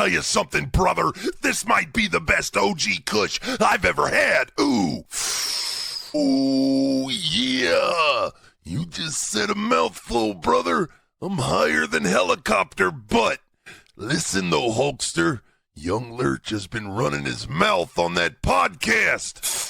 tell you something, brother. This might be the best OG Kush I've ever had. Ooh. Ooh, yeah. You just said a mouthful, brother. I'm higher than helicopter, but listen though, Hulkster. Young Lurch has been running his mouth on that podcast.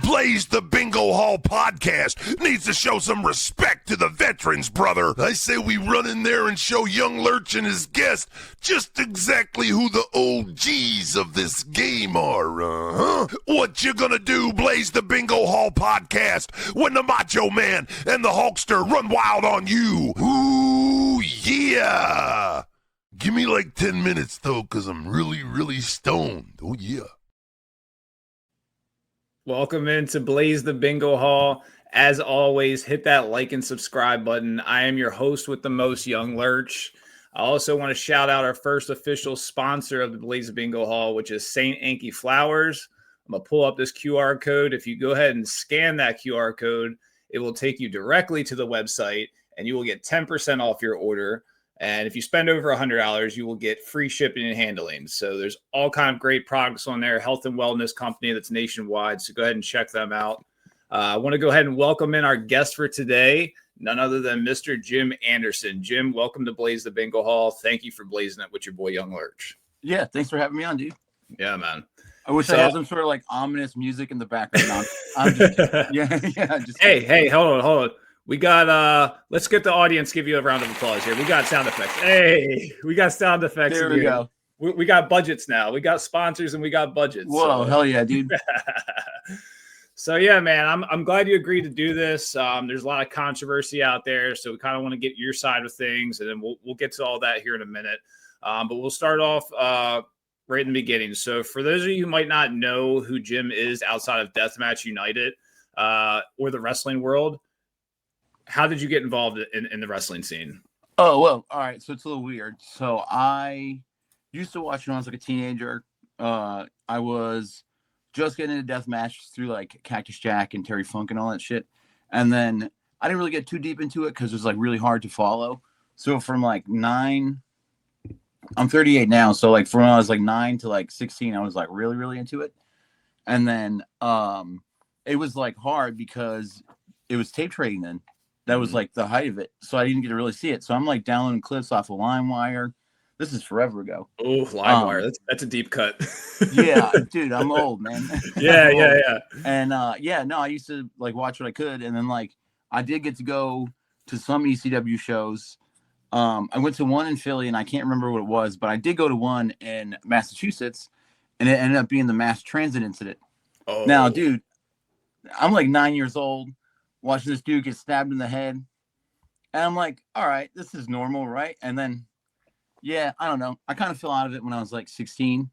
Blaze the Bingo Hall podcast needs to show some respect to the veterans, brother. I say we run in there and show Young Lurch and his guest just exactly who the OGs of this game are, What you gonna do, Blaze the Bingo Hall podcast, when the Macho Man and the Hulkster run wild on you? Ooh, yeah. Give me like 10 minutes, though, because I'm really, really stoned. Oh, yeah. Welcome into Blaze the Bingo Hall. As always, hit that like and subscribe button. I am your host with the most, Young Lurch. I also want to shout out our first official sponsor of the Blaze the Bingo Hall, which is St. Anky Flowers. I'm going to pull up this QR code. If you go ahead and scan that QR code, it will take you directly to the website, and you will get 10% off your order. And if you spend over $100, you will get free shipping and handling. So there's all kind of great products on there, health and wellness company that's nationwide. So go ahead and check them out. I want to go ahead and welcome in our guest for today, none other than Mr. Jim Anderson. Jim, welcome to Blaze the Bingo Hall. Thank you for blazing it with your boy, Young Lurch. Yeah, thanks for having me on, dude. Yeah, man. I wish I had some sort of like ominous music in the background. I'm just Hey, hold on. We got, let's get the audience, give you a round of applause here. We got sound effects. Hey, we got sound effects. There we go. We got budgets now. We got sponsors and we got budgets. Whoa, hell yeah, dude. So yeah, man, I'm glad you agreed to do this. There's a lot of controversy out there, so we kind of want to get your side of things, and then we'll get to all that here in a minute. But we'll start off right in the beginning. So for those of you who might not know who Jim is outside of Deathmatch United or the wrestling world, how did you get involved in the wrestling scene? Oh, well, all right. So it's a little weird. So I used to watch when I was like a teenager. I was just getting into deathmatch through like Cactus Jack and Terry Funk and all that shit. And then I didn't really get too deep into it because it was like really hard to follow. So from like I'm 38 now. So like from when I was like 9 to like 16, I was like really, really into it. And then it was like hard because it was tape trading then. That was like the height of it. So I didn't get to really see it. So I'm like downloading clips off of LimeWire. This is forever ago. Oh, LimeWire. That's a deep cut. Yeah, dude, I'm old, man. Yeah. And I used to like watch what I could. And then like I did get to go to some ECW shows. I went to one in Philly and I can't remember what it was, but I did go to one in Massachusetts and it ended up being the mass transit incident. Oh. Now, dude, I'm like 9 years old. Watching this dude get stabbed in the head. And I'm like, all right, this is normal, right? And then, yeah, I don't know. I kind of fell out of it when I was like 16.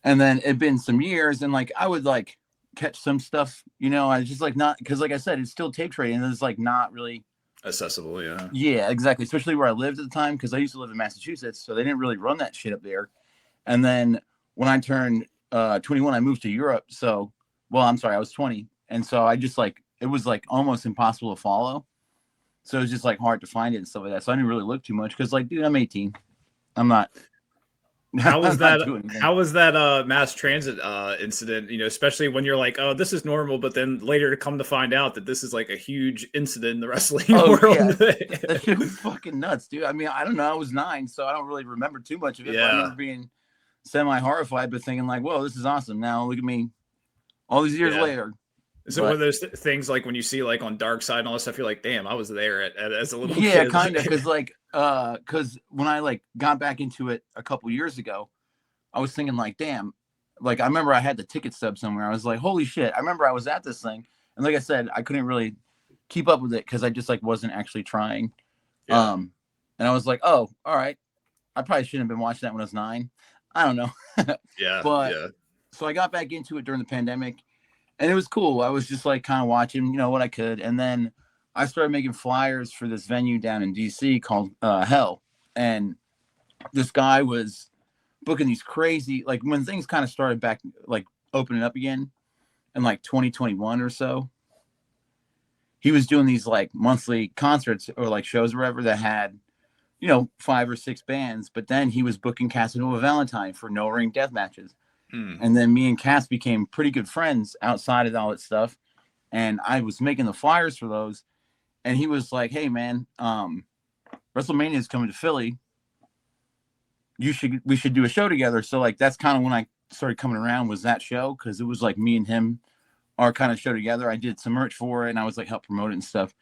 And then it'd been some years and like I would like catch some stuff, you know, I was just like not, because like I said, it's still tape trading and it's like not really accessible. Yeah. Yeah, exactly. Especially where I lived at the time, because I used to live in Massachusetts. So they didn't really run that shit up there. And then when I turned 21, I moved to Europe. So, well, I'm sorry, I was 20. And so I just like, it was like almost impossible to follow. So it was just like hard to find it and stuff like that. So I didn't really look too much because like, dude, I'm 18. I'm not. How was that mass transit incident, you know, especially when you're like, oh, this is normal, but then later to come to find out that this is like a huge incident in the wrestling world. Yeah. That shit was fucking nuts, dude. I mean, I don't know. I was 9, so I don't really remember too much of it. Yeah. But I remember being semi-horrified, but thinking like, whoa, this is awesome. Now look at me all these years later. Is it one of those things like when you see like on Dark Side and all this stuff, you're like, damn, I was there as a little kid. Yeah, kind of. Because when I like got back into it a couple years ago, I was thinking like, damn, like I remember I had the ticket stub somewhere. I was like, holy shit. I remember I was at this thing. And like I said, I couldn't really keep up with it because I just like wasn't actually trying. Yeah. And I was like, oh, all right. I probably shouldn't have been watching that when I was 9. I don't know. So I got back into it during the pandemic. And it was cool. I was just like kind of watching, you know, what I could. And then I started making flyers for this venue down in DC called Hell. And this guy was booking these crazy, like when things kind of started back, like opening up again in like 2021 or so. He was doing these like monthly concerts or like shows or whatever that had 5 or 6 bands, but then he was booking Casanova Valentine for no ring death matches. Mm. And then me and Cass became pretty good friends outside of all that stuff. And I was making the flyers for those. And he was like, hey man, WrestleMania is coming to Philly. We should do a show together. So like, that's kind of when I started coming around, was that show. Cause it was like me and him, our kind of show together. I did some merch for it and I was like, help promote it and stuff.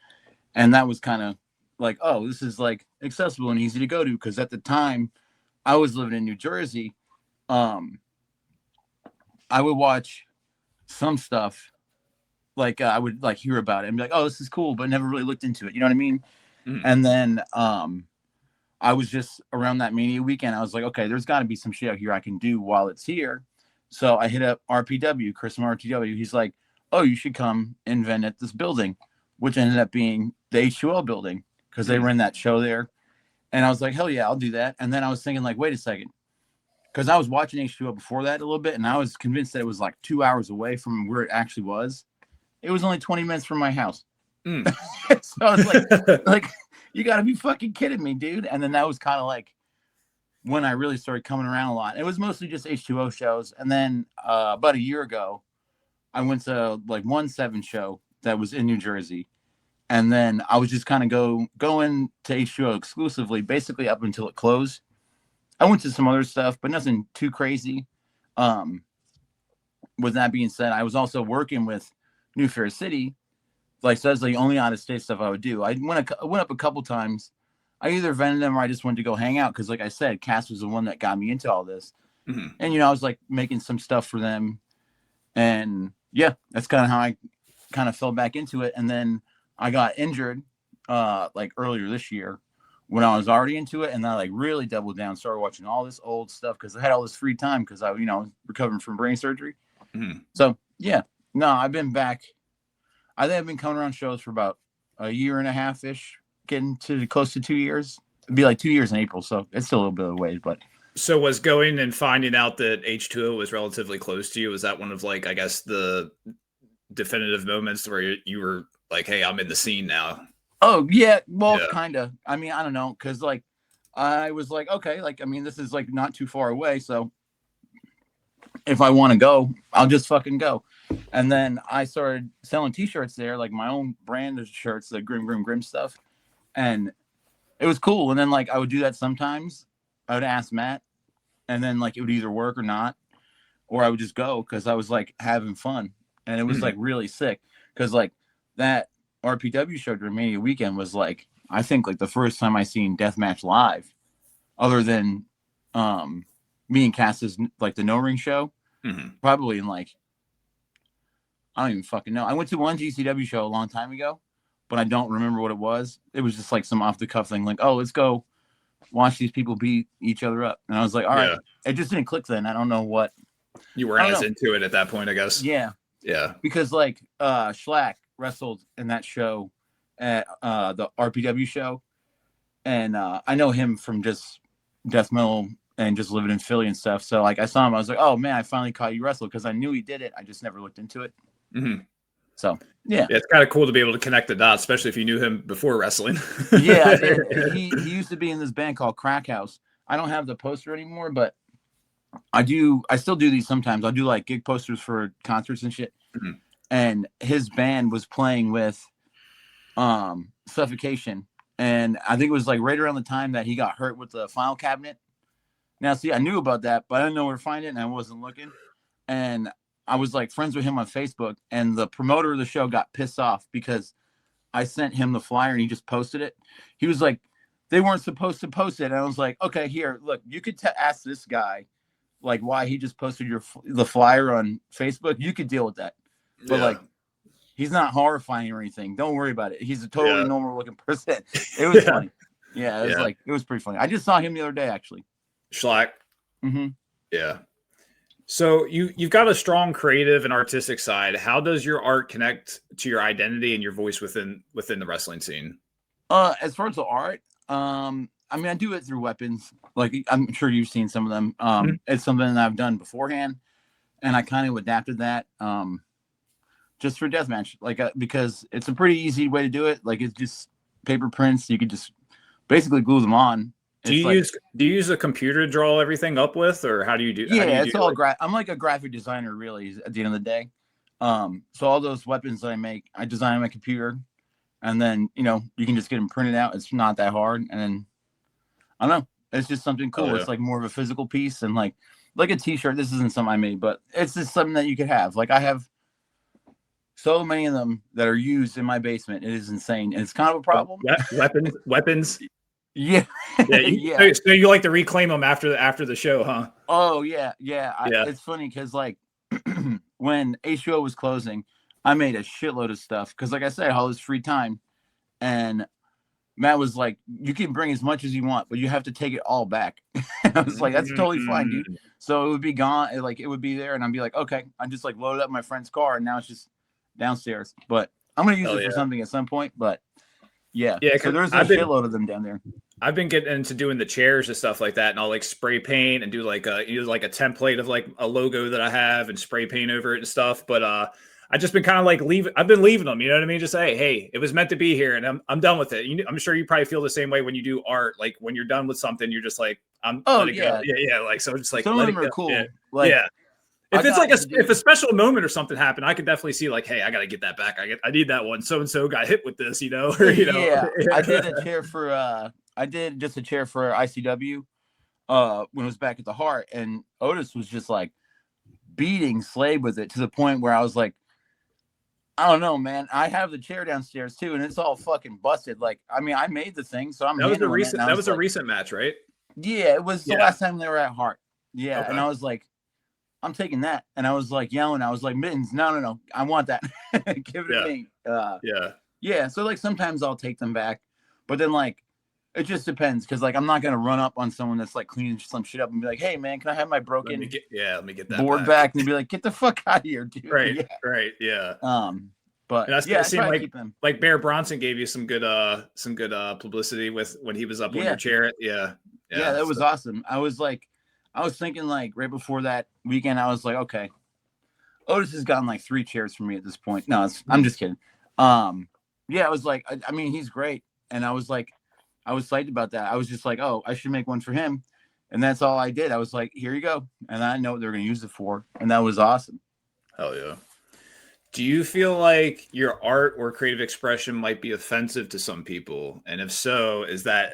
And that was kind of like, oh, this is like accessible and easy to go to. Cause at the time I was living in New Jersey. I would watch some stuff. Like I would like hear about it and be like, oh, this is cool, but never really looked into it. You know what I mean? Mm. And then, I was just around that Mania weekend. I was like, okay, there's got to be some shit out here I can do while it's here. So I hit up RPW, Chris from RPW. He's like, oh, you should come and vent at this building, which ended up being the H2O building because they ran that show there. And I was like, hell yeah, I'll do that. And then I was thinking like, wait a second. Because I was watching H2O before that a little bit. And I was convinced that it was like 2 hours away from where it actually was. It was only 20 minutes from my house. Mm. So I was like, you got to be fucking kidding me, dude. And then that was kind of like when I really started coming around a lot. It was mostly just H2O shows. And then about a year ago, I went to like 1-7 show that was in New Jersey. And then I was just kind of going to H2O exclusively, basically up until it closed. I went to some other stuff, but nothing too crazy. With that being said, I was also working with New Fair City. Like, so that's the only out-of-state stuff I would do. I went up a couple times. I either vented them or I just went to go hang out because, like I said, Cass was the one that got me into all this. Mm-hmm. And, I was, like, making some stuff for them. And, yeah, that's kind of how I kind of fell back into it. And then I got injured, like, earlier this year when I was already into it. And then I, like, really doubled down, started watching all this old stuff because I had all this free time because I, was recovering from brain surgery. Mm-hmm. So, yeah. No, I've been back. I think I've been coming around shows for about a year and a half-ish, getting to close to 2 years. It'd be like 2 years in April, so it's still a little bit of a ways. But so was going and finding out that H2O was relatively close to you, was that one of like, I guess, the definitive moments where you were like, hey, I'm in the scene now? Oh, yeah. Well, yeah. Kind of. I mean, I don't know. Because, like, I was like, okay, like, I mean, this is, like, not too far away. So if I want to go, I'll just fucking go. And then I started selling T-shirts there, like my own brand of shirts, the Grim stuff. And it was cool. And then, like, I would do that sometimes. I would ask Matt. And then, like, it would either work or not. Or I would just go because I was, like, having fun. And it was, like, really sick. Because, like, that RPW show during Mania weekend was, like, I think, like, the first time I seen Deathmatch live. Other than me and Cass's, like, the No Ring show. Mm-hmm. Probably in, like, I don't even fucking know. I went to one GCW show a long time ago, but I don't remember what it was. It was just like some off the cuff thing, like, oh, let's go watch these people beat each other up. And I was like, all right. It just didn't click then. I don't know what. You weren't as into it at that point, I guess. Yeah. Yeah. Because like Schlack wrestled in that show at the RPW show. And I know him from just death metal and just living in Philly and stuff. So like I saw him, I was like, oh man, I finally caught you wrestle because I knew he did it. I just never looked into it. Mm-hmm. So yeah, it's kind of cool to be able to connect the dots, especially if you knew him before wrestling. Yeah, I did. He used to be in this band called Crack House. I don't have the poster anymore, but I still do these sometimes. I'll do like gig posters for concerts and shit. Mm-hmm. And his band was playing with Suffocation, and I think it was like right around the time that he got hurt with the file cabinet. Now, see, I knew about that, but I didn't know where to find it, and I wasn't looking. And I was like friends with him on Facebook, and the promoter of the show got pissed off because I sent him the flyer and he just posted it. He was like, they weren't supposed to post it. And I was like, okay, here, look, you could ask this guy like why he just posted the flyer on Facebook. You could deal with that. But like, he's not horrifying or anything. Don't worry about it. He's a totally normal looking person. It was funny. Yeah, it was like, it was pretty funny. I just saw him the other day, actually. Schlack. Mm-hmm. Yeah. So you've got a strong creative and artistic side. How does your art connect to your identity and your voice within the wrestling scene? As far as the art, I mean, I do it through weapons. Like I'm sure you've seen some of them. It's something that I've done beforehand, and I kind of adapted that just for deathmatch, like because it's a pretty easy way to do it. Like it's just paper prints. You could just basically glue them on. Do you use a computer to draw everything up with, or how do you do? Yeah, it's all like... I'm like a graphic designer, really. At the end of the day, so all those weapons that I make, I design on my computer, and then you can just get them printed out. It's not that hard, and then I don't know. It's just something cool. Yeah. It's like more of a physical piece, and like a T-shirt. This isn't something I made, but it's just something that you could have. Like I have so many of them that are used in my basement. It is insane, and it's kind of a problem. Weapons. Yeah, yeah. So you like to reclaim them after the show, huh? Oh yeah. It's funny because like when H2O was closing, I made a shitload of stuff because, like I said, all this free time, and Matt was like, "You can bring as much as you want, but you have to take it all back." I was like, "That's totally fine, dude." So it would be gone, like it would be there, and I'd be like, "Okay." I just like loaded up my friend's car, and now it's just downstairs. But I'm gonna use it for something at some point. But yeah. So there's a shitload of them down there. I've been getting into doing the chairs and stuff like that, and I'll like spray paint and do like a template of like a logo that I have and spray paint over it and stuff. But I just been kind of like I've been leaving them, you know what I mean? Just say, hey, it was meant to be here, and I'm done with it. I'm sure you probably feel the same way when you do art. Like when you're done with something, you're just like, let it go. Yeah. Like so, just like some of them are cool. Yeah. Like, yeah. If it's like if a special moment or something happened, I could definitely see like, hey, I got to get that back. I need that one. So and so got hit with this, or Yeah, I did a chair for I did just a chair for ICW when it was back at the Heart, and Otis was just like beating Slade with it to the point where I was like, I don't know, man. I have the chair downstairs too, and it's all fucking busted. Like, I mean, I made the thing, so I'm. That was a recent match, right? Yeah, it was the last time they were at Heart. Yeah, okay. And I was like, I'm taking that, and I was like yelling. I was like, Mittens, no, I want that. Give it to me. Yeah. So like sometimes I'll take them back, but then like it just depends because like I'm not gonna run up on someone that's like cleaning some shit up and be like, hey man, can I have my broken let me get that board back? And be like, get the fuck out of here, dude. Right. But and it seemed like Bear Bronson gave you some good publicity with when he was up on your chair. Yeah, that was awesome. I was thinking like right before that weekend, I was like, okay, Otis has gotten like 3 chairs from me at this point. No, I'm just kidding. I was like, I mean, he's great. And I was like, I was psyched about that. I was just like, oh, I should make one for him. And that's all I did. I was like, here you go. And I know what they're going to use it for. And that was awesome. Hell yeah. Do you feel like your art or creative expression might be offensive to some people? And if so, is that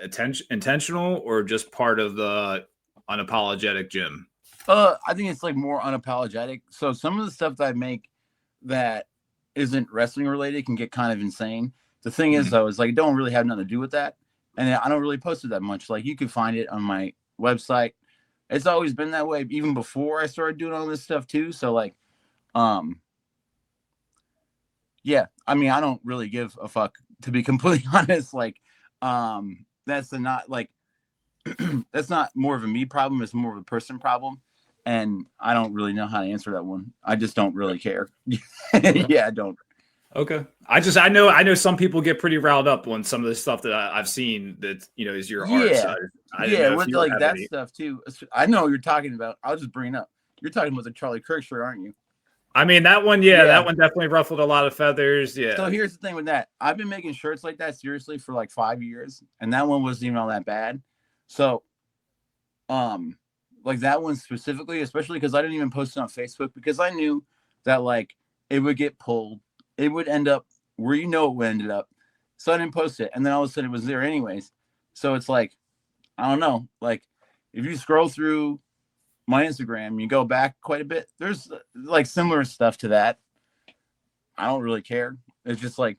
intentional or just part of the unapologetic Jim? I think it's like more unapologetic. So some of the stuff that I make that isn't wrestling related can get kind of insane. The thing is, though, is like, don't really have nothing to do with that. And I don't really post it that much. Like you can find it on my website. It's always been that way, even before I started doing all this stuff too. So like, yeah, I mean, I don't really give a fuck, to be completely honest. Like, that's not like, that's not more of a me problem. It's more of a person problem. And I don't really know how to answer that one. I just don't really care. Yeah, I don't. Okay. I know some people get pretty riled up on some of the stuff that I've seen that, is your art. So with like that stuff too. I know what you're talking about. I'll just bring it up. You're talking about the Charlie Kirk shirt, aren't you? I mean, that one, that one definitely ruffled a lot of feathers. Yeah. So here's the thing with that. I've been making shirts like that seriously for like 5 years, and that one wasn't even all that bad. So, like that one specifically, especially because I didn't even post it on Facebook because I knew that like it would get pulled. It would end up where it would end up. So I didn't post it. And then all of a sudden it was there anyways. So it's like, I don't know. Like if you scroll through my Instagram, you go back quite a bit. There's like similar stuff to that. I don't really care. It's just like,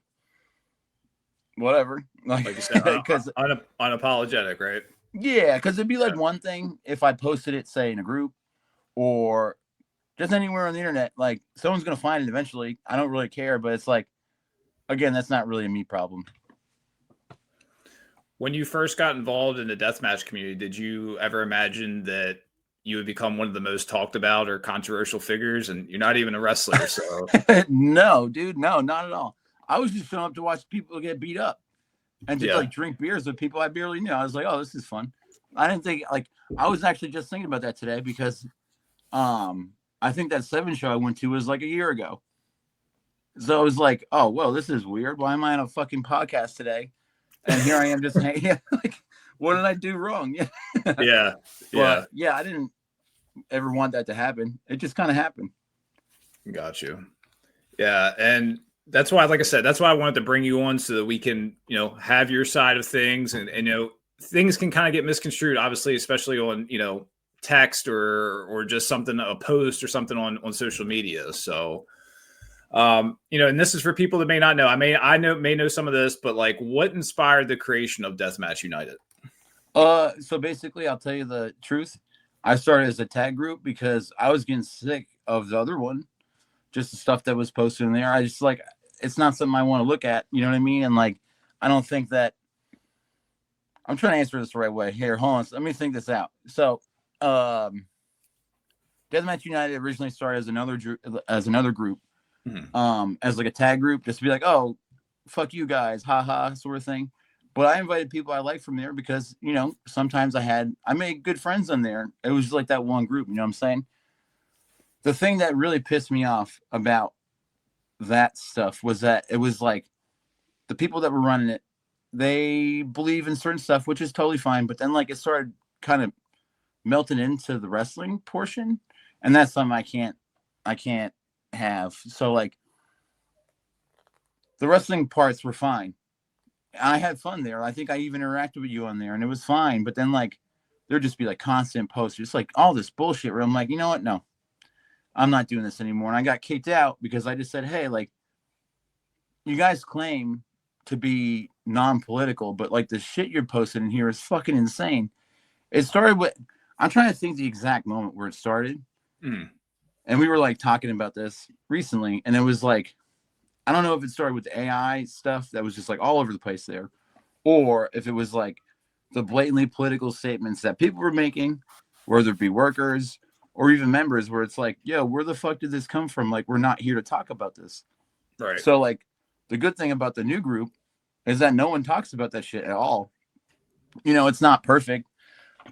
whatever. Like you said, because unapologetic, right? Yeah. Cause it'd be like one thing if I posted it, say in a group or just anywhere on the internet, like someone's going to find it eventually. I don't really care, but it's like, again, that's not really a me problem. When you first got involved in the deathmatch community, did you ever imagine that you would become one of the most talked about or controversial figures? And you're not even a wrestler. So no, dude, no, not at all. I was just showing up to watch people get beat up and to like drink beers with people I barely knew. I was like, oh, this is fun. I didn't think like, I was actually just thinking about that today because, I think that 7 show I went to was like a year ago. So I was like, oh, well, this is weird. Why am I on a fucking podcast today? and here I am just hanging. Like, what did I do wrong? Yeah. Yeah. But yeah, I didn't ever want that to happen. It just kind of happened. Got you. Yeah, and that's why, like I said, that's why I wanted to bring you on so that we can, have your side of things, and things can kind of get misconstrued, obviously, especially on text or just something, a post or something on social media. So, and this is for people that may not know. May know some of this, but like, what inspired the creation of Deathmatch United? So basically, I'll tell you the truth. I started as a tag group because I was getting sick of the other one, just the stuff that was posted in there. I just like, it's not something I want to look at. You know what I mean? And like, I don't think that I'm trying to answer this the right way. Here, hold on. Let me think this out. So, Deathmatch United originally started as another group, as like a tag group, just to be like, oh, fuck you guys, haha, sort of thing. But I invited people I liked from there because, sometimes I made good friends on there. It was just like that one group, you know what I'm saying? The thing that really pissed me off about that stuff was that it was like the people that were running it, they believe in certain stuff, which is totally fine. But then like it started kind of melting into the wrestling portion. And that's something I can't have. So like the wrestling parts were fine. I had fun there. I think I even interacted with you on there and it was fine. But then like there'd just be like constant posts, just like all this bullshit where I'm like, you know what? No, I'm not doing this anymore. And I got kicked out because I just said, hey, like, you guys claim to be non-political, but like the shit you're posting in here is fucking insane. It started with, I'm trying to think the exact moment where it started. And we were like talking about this recently. And it was like, I don't know if it started with the AI stuff that was just like all over the place there, or if it was like the blatantly political statements that people were making, whether it be workers or even members, where it's like, yo, where the fuck did this come from? Like, we're not here to talk about this. Right. So like the good thing about the new group is that no one talks about that shit at all. It's not perfect.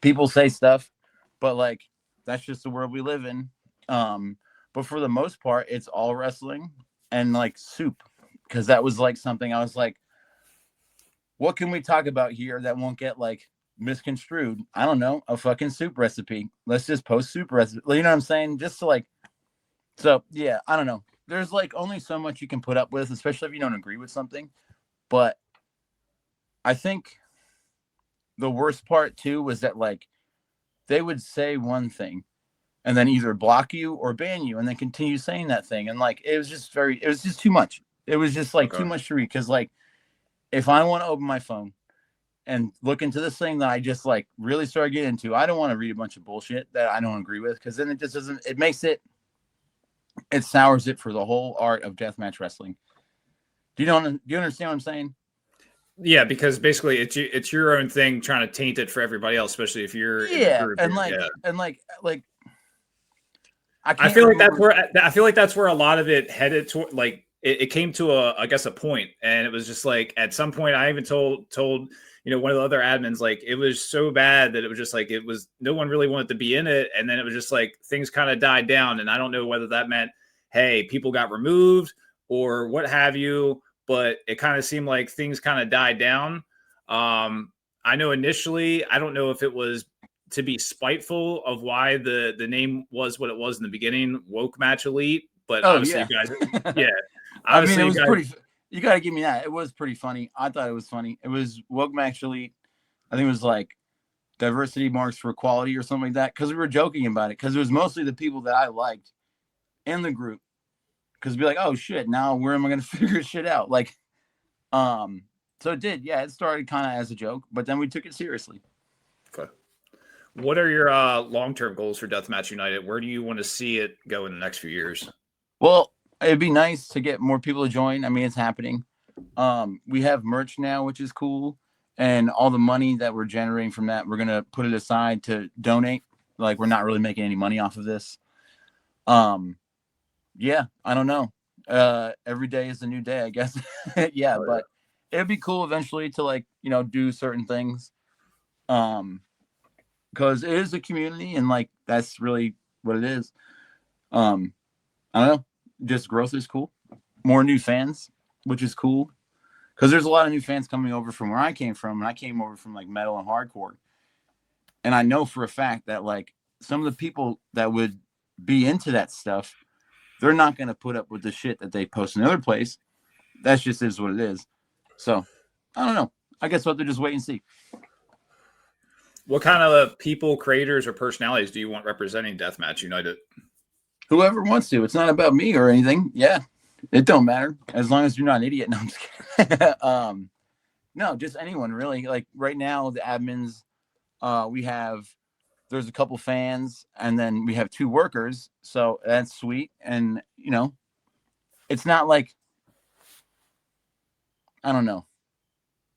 People say stuff, but like that's just the world we live in. But for the most part, it's all wrestling and like soup, because that was like something I was like, what can we talk about here that won't get like misconstrued? I don't know, a fucking soup recipe. Let's just post soup recipe. You know what I'm saying? Just to like, so yeah, I don't know. There's like only so much you can put up with, especially if you don't agree with something. But I think the worst part too was that like they would say one thing and then either block you or ban you and then continue saying that thing. And like it was just too much. It was just like too much to read. Because like if I want to open my phone and look into this thing that I just like really started getting into, I don't want to read a bunch of bullshit that I don't agree with, because then it just doesn't, it sours it for the whole art of deathmatch wrestling. Do you understand what I'm saying? Yeah, because basically it's your own thing trying to taint it for everybody else, especially if you're in the group. And like I feel like that's where a lot of it headed to. Like it came to I guess a point, and it was just like at some point I even told one of the other admins, like it was so bad that it was just like it was no one really wanted to be in it, and then it was just like things kind of died down, and I don't know whether that meant hey people got removed or what have you, but it kind of seemed like things kind of died down. I know initially, I don't know if it was to be spiteful of why the name was what it was in the beginning, Woke Match Elite, but obviously you guys, yeah. I mean, it was pretty. You got to give me that. It was pretty funny. I thought it was funny. It was Woke Match Elite. I think it was like diversity marks for equality or something like that. Because we were joking about it. Because it was mostly the people that I liked in the group. Because be like, oh shit, now where am I going to figure shit out? Like, so it did. Yeah, it started kind of as a joke, but then we took it seriously. Okay. What are your long-term goals for Deathmatch United? Where do you want to see it go in the next few years? Well, it'd be nice to get more people to join. I mean, it's happening. We have merch now, which is cool. And all the money that we're generating from that, we're going to put it aside to donate. Like, we're not really making any money off of this. Yeah, I don't know. Every day is a new day, I guess. Yeah, but it'd be cool eventually to like, do certain things. Because it is a community and like, that's really what it is. I don't know. Just growth is cool. More new fans, which is cool. because there's a lot of new fans coming over from where I came from, and I came over from like metal and hardcore, and I know for a fact that like some of the people that would be into that stuff, they're not going to put up with the shit that they post in another place. That just is what it is. So I don't know. I guess we'll have to just wait and see. What kind of people, creators, or personalities do you want representing Deathmatch United? Whoever wants to. It's not about me or anything. Yeah, it don't matter as long as you're not an idiot. No, I'm just kidding. No, just anyone really. Like right now, the admins, there's a couple fans, and then we have 2 workers. So that's sweet. And it's not like, I don't know.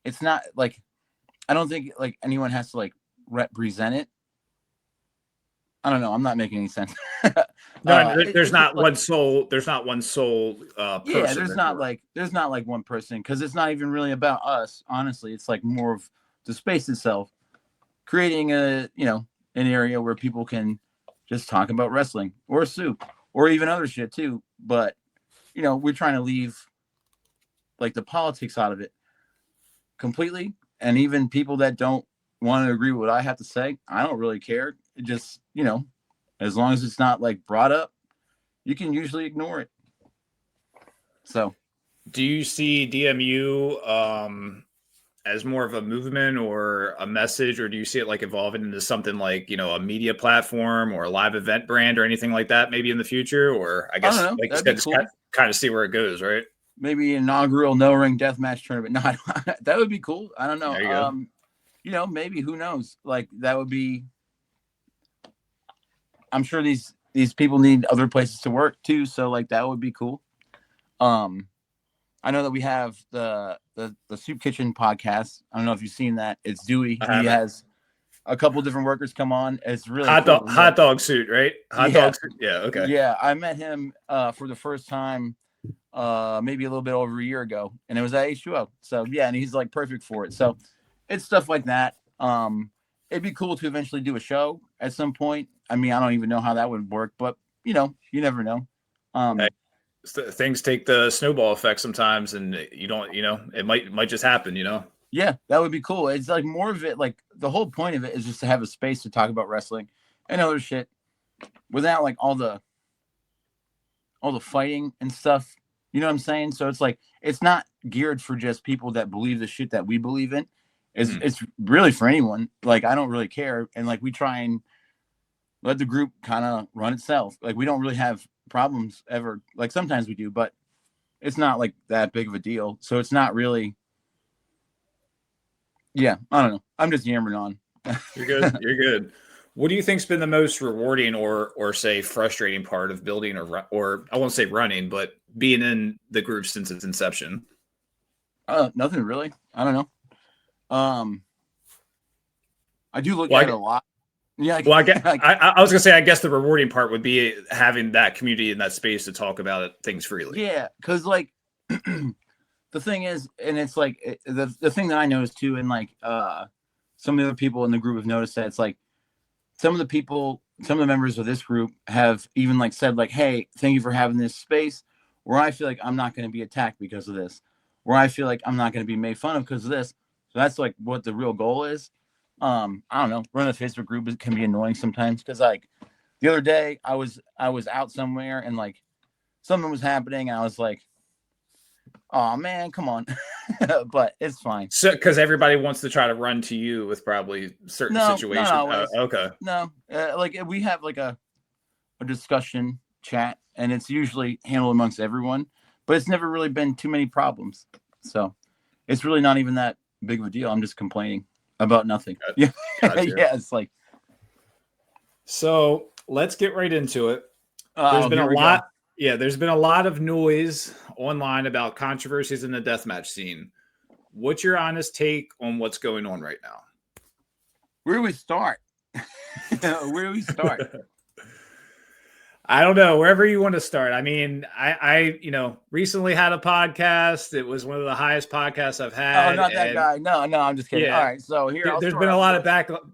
It's not like, I don't think like anyone has to like represent it. I don't know. I'm not making any sense. No, there's it's not like, one soul. There's not one sole person. yeah, there's not like one person, because it's not even really about us. Honestly, it's like more of the space itself, creating an area where people can just talk about wrestling or soup or even other shit too. But we're trying to leave like the politics out of it completely, and even people that don't want to agree with what I have to say, I don't really care. It just as long as it's not like brought up, you can usually ignore it. So, do you see DMU as more of a movement or a message, or do you see it like evolving into something like a media platform or a live event brand or anything like that maybe in the future? Or I guess I don't know. like you That'd said, be just cool. kind of see where it goes, right? Maybe inaugural no ring deathmatch tournament. No, that would be cool. I don't know. There you go. Maybe, who knows? Like that would be. I'm sure these people need other places to work too, so like that would be cool. I know that we have the Soup Kitchen podcast. I don't know if you've seen that. It's Dewey. I He haven't. has a couple different workers come on. It's really cool. Hot dog suit, right? Hot Yeah, dog suit. Yeah. Okay. yeah. I met him for the first time maybe a little bit over a year ago, and it was at H2O. So yeah, and he's like perfect for it. So it's stuff like that. It'd be cool to eventually do a show at some point. I mean, I don't even know how that would work, but you never know. Hey, things take the snowball effect sometimes, and you don't. It might just happen. Yeah, that would be cool. It's like more of it, like the whole point of it is just to have a space to talk about wrestling and other shit without like all the fighting and stuff. You know what I'm saying? So it's like it's not geared for just people that believe the shit that we believe in. It's really for anyone. Like I don't really care, and like we try and let the group kind of run itself. Like we don't really have problems ever. Like sometimes we do, but it's not like that big of a deal. So it's not really. Yeah, I don't know. I'm just yammering on. You're good. You're good. What do you think's been the most rewarding or say frustrating part of building or I won't say running, but being in the group since its inception? Nothing really. I don't know. I do look Well, at it a lot. Yeah. Well, I was gonna say, I guess the rewarding part would be having that community in that space to talk about things freely. Yeah, because like the thing is, and it's like the thing that I noticed too, and like some of the other people in the group have noticed that it's like some of the members of this group have even like said like, hey, thank you for having this space where I feel like I'm not going to be attacked because of this, where I feel like I'm not going to be made fun of because of this. So that's like what the real goal is. I don't know. Running a Facebook group can be annoying sometimes because like the other day I was out somewhere and like something was happening and I was like, oh man, come on. But it's fine. So, because everybody wants to try to run to you with probably certain situations. Not always. Okay. No, like we have like a discussion chat, and it's usually handled amongst everyone, but it's never really been too many problems. So it's really not even that big of a deal. I'm just complaining about nothing. Yeah, Gotcha. yeah. It's like. So let's get right into it. There's been a lot. Yeah, there's been a lot of noise online about controversies in the deathmatch scene. What's your honest take on what's going on right now? Where do we start? Where do we start? I don't know. Wherever you want to start. I mean, I recently had a podcast. It was one of the highest podcasts I've had. Oh, not that guy. No, I'm just kidding. Yeah. All right, so here there's been a lot of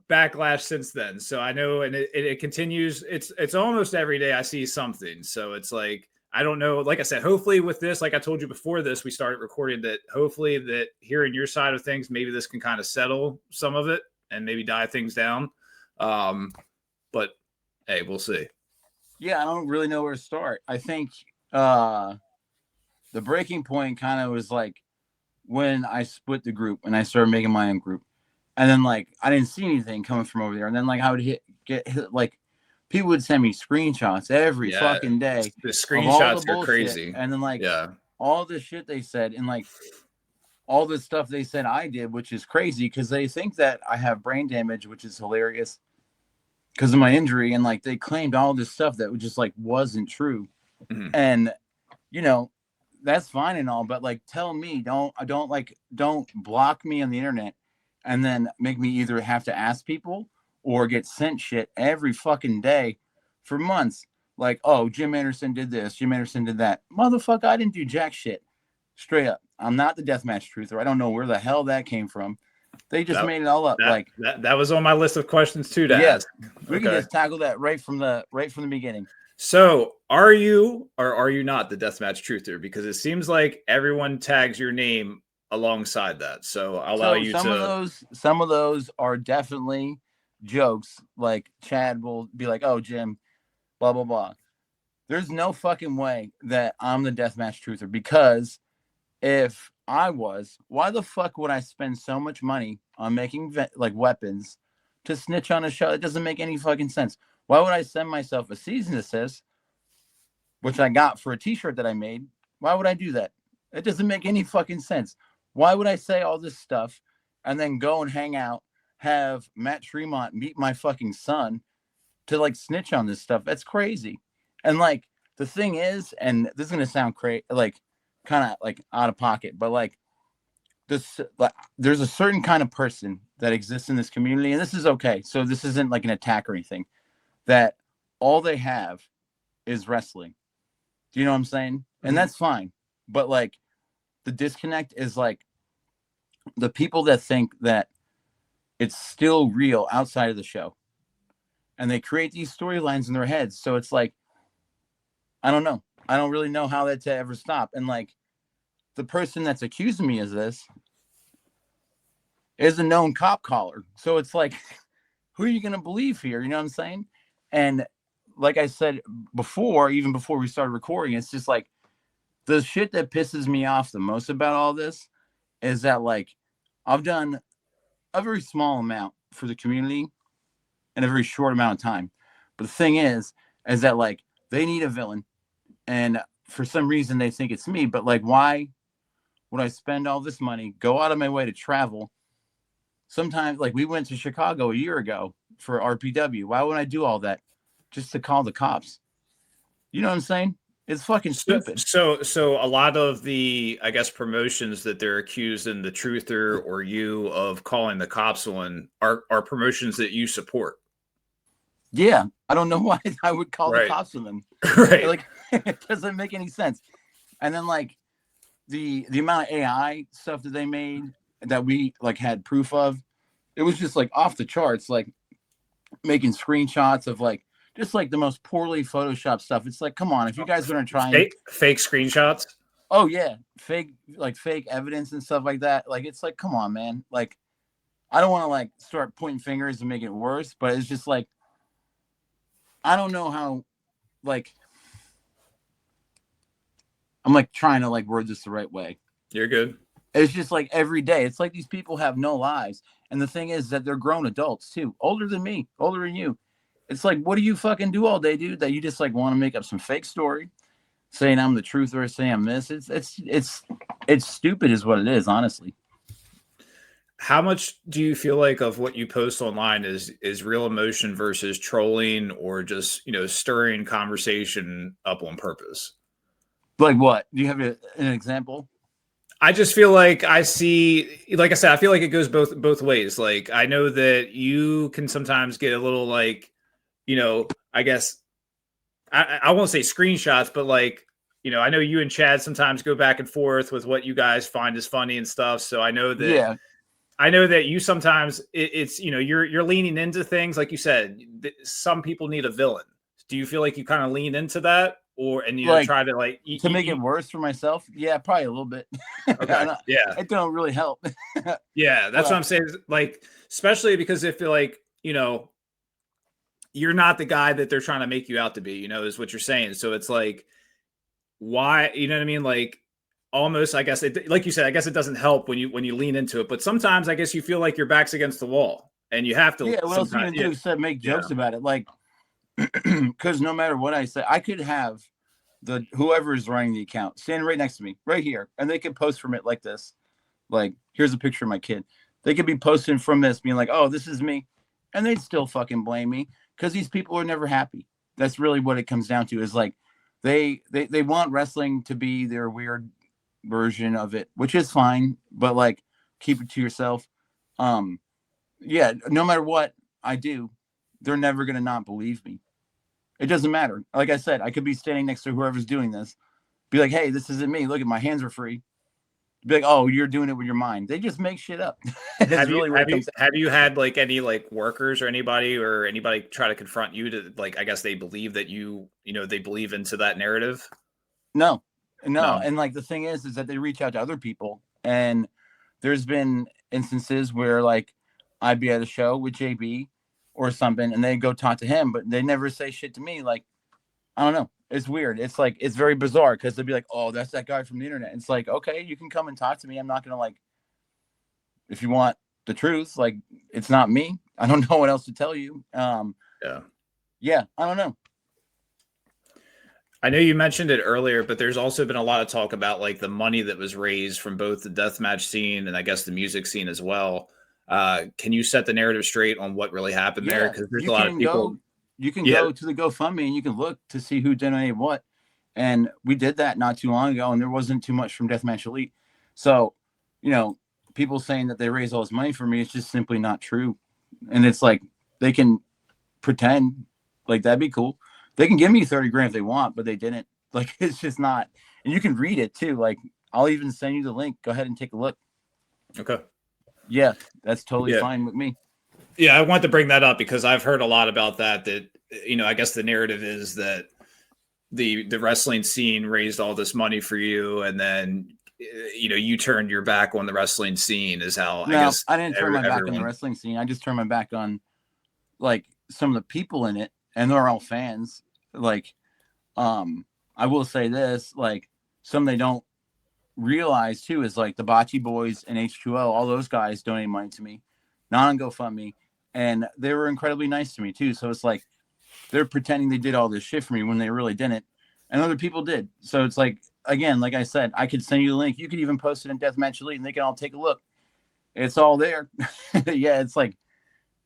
backlash since then. So I know, and it continues. It's almost every day I see something. So it's like I don't know. Like I said, hopefully with this, like I told you before this, we started recording, that hopefully that hearing your side of things, maybe this can kind of settle some of it and maybe die things down. But hey, we'll see. Yeah, I don't really know where to start. I think the breaking point kind of was like when I split the group and I started making my own group. And then like I didn't see anything coming from over there. And then like I would get hit, like people would send me screenshots every fucking day The of all the screenshots are bullshit. crazy. And then like all the shit they said and like all the stuff they said I did, which is crazy because they think that I have brain damage, which is hilarious because of my injury. And like they claimed all this stuff that just like wasn't true. Mm-hmm. And you know, that's fine and all, but like tell me, don't block me on the internet and then make me either have to ask people or get sent shit every fucking day for months. Like, oh, Jim Anderson did this, Jim Anderson did that. Motherfucker, I didn't do jack shit. Straight up. I'm not the Deathmatch Truther. I don't know where the hell that came from. They just made it all up. That was on my list of questions too to ask. We can just tackle that right from the beginning. So, are you or are you not the Deathmatch Truther? Because it seems like everyone tags your name alongside that. So, I'll allow you to. Some of those are definitely jokes. Like Chad will be like, "Oh, Jim, blah blah blah." There's no fucking way that I'm the Deathmatch Truther, because if I was, why the fuck would I spend so much money on making weapons to snitch on a show? It doesn't make any fucking sense. Why would I send myself a cease and desist, which I got for a t-shirt that I made? Why would I do that? It doesn't make any fucking sense. Why would I say all this stuff and then go and hang out, have Matt Tremont meet my fucking son to like snitch on this stuff? That's crazy. And like the thing is, and this is gonna sound crazy, like kind of like out of pocket, but like this, like, there's a certain kind of person that exists in this community, and this is okay. So this isn't like an attack or anything. That all they have is wrestling. Do you know what I'm saying? And that's fine. But like the disconnect is like the people that think that it's still real outside of the show. And they create these storylines in their heads. So it's like, I don't know. I don't really know how that to ever stop. And like the person that's accusing me of this is a known cop caller. So it's like, who are you going to believe here? You know what I'm saying? And like I said before, even before we started recording, it's just like the shit that pisses me off the most about all this is that like I've done a very small amount for the community in a very short amount of time. But the thing is that like they need a villain, and for some reason they think it's me. But like, why would I spend all this money, go out of my way to travel? Sometimes, like we went to Chicago a year ago for RPW. Why would I do all that just to call the cops? You know what I'm saying? It's fucking stupid. So a lot of the, I guess, promotions that they're accusing the Truther or you of calling the cops on are promotions that you support. Yeah, I don't know why I would call the cops on them. Right. Like it doesn't make any sense. And then like the amount of AI stuff that they made that we like had proof of, it was just like off the charts. Like making screenshots of like just like the most poorly photoshopped stuff. It's like, come on, if you guys are gonna try fake screenshots. Oh yeah, fake evidence and stuff like that. Like it's like, come on, man. Like I don't want to like start pointing fingers and make it worse, but it's just like I don't know how. Like I'm like trying to like word this the right way. You're good. It's just like every day. It's like these people have no lives. And the thing is that they're grown adults too, older than me, older than you. It's like, what do you fucking do all day, dude? That you just like want to make up some fake story, saying I'm the truth or saying I'm this. It's stupid, is what it is, honestly. How much do you feel like of what you post online is real emotion versus trolling or just stirring conversation up on purpose? Like what? Do you have an example? I just feel like I see, like I said, I feel like it goes both ways. Like I know that you can sometimes get a little like, I guess I won't say screenshots, but like, I know you and Chad sometimes go back and forth with what you guys find is funny and stuff. So I know that, I know that you sometimes it's, you're leaning into things. Like you said, some people need a villain. Do you feel like you kind of lean into that, and like, try to to make it worse for myself? Yeah, probably a little bit. Okay. Yeah. It don't really help. Yeah, that's what I'm saying. Like, especially because if you're like, you're not the guy that they're trying to make you out to be, is what you're saying. So it's like, why, you know what I mean? Like, almost, I guess like you said, I guess it doesn't help when you lean into it, but sometimes I guess you feel like your back's against the wall and you have to. Yeah, what else are you gonna do except make jokes about it? Like, because no matter what I say, I could have whoever is running the account stand right next to me, right here, and they could post from it like this. Like, here's a picture of my kid. They could be posting from this, being like, "Oh, this is me," and they'd still fucking blame me because these people are never happy. That's really what it comes down to. Is like they want wrestling to be their weird version of it, which is fine, but like keep it to yourself. Yeah, no matter what I do, they're never gonna not believe me. It doesn't matter. Like I said, I could be standing next to whoever's doing this, be like, "Hey, this isn't me. Look at my hands are free." Be like, "Oh, you're doing it with your mind." They just make shit up. Have you had like any like workers or anybody try to confront you to like, I guess they believe that they believe into that narrative? No. And like the thing is that they reach out to other people, and there's been instances where like I'd be at a show with JB or something, and they go talk to him, but they never say shit to me. Like, I don't know. It's weird. It's like, it's very bizarre because they'll be like, "Oh, that's that guy from the internet." It's like, okay, you can come and talk to me. I'm not gonna like, if you want the truth, like, it's not me. I don't know what else to tell you. Yeah, I don't know. I know you mentioned it earlier, but there's also been a lot of talk about like the money that was raised from both the deathmatch scene and I guess the music scene as well. Can you set the narrative straight on what really happened there? Because there's a lot of people. You can go to the GoFundMe and you can look to see who donated what. And we did that not too long ago, and there wasn't too much from Deathmatch Elite. So, people saying that they raised all this money for me, it's just simply not true. And it's like, they can pretend like that'd be cool. They can give me 30 grand if they want, but they didn't. Like, it's just not. And you can read it too. Like, I'll even send you the link. Go ahead and take a look. Okay. Yeah, that's totally fine with me. Yeah, I want to bring that up because I've heard a lot about that. I guess the narrative is that the wrestling scene raised all this money for you, and then you turned your back on the wrestling scene. Is how I guess I didn't turn my back on the wrestling scene. I just turned my back on like some of the people in it, and they're all fans. Like, I will say this, like, some they don't realize too is like the Bocce Boys and H2O, all those guys donate money to me, not on GoFundMe, and they were incredibly nice to me too. So it's like they're pretending they did all this shit for me when they really didn't, and other people did. So it's like, again, like I said, I could send you the link. You could even post it in Deathmatch Elite, and they can all take a look. It's all there. Yeah, it's like,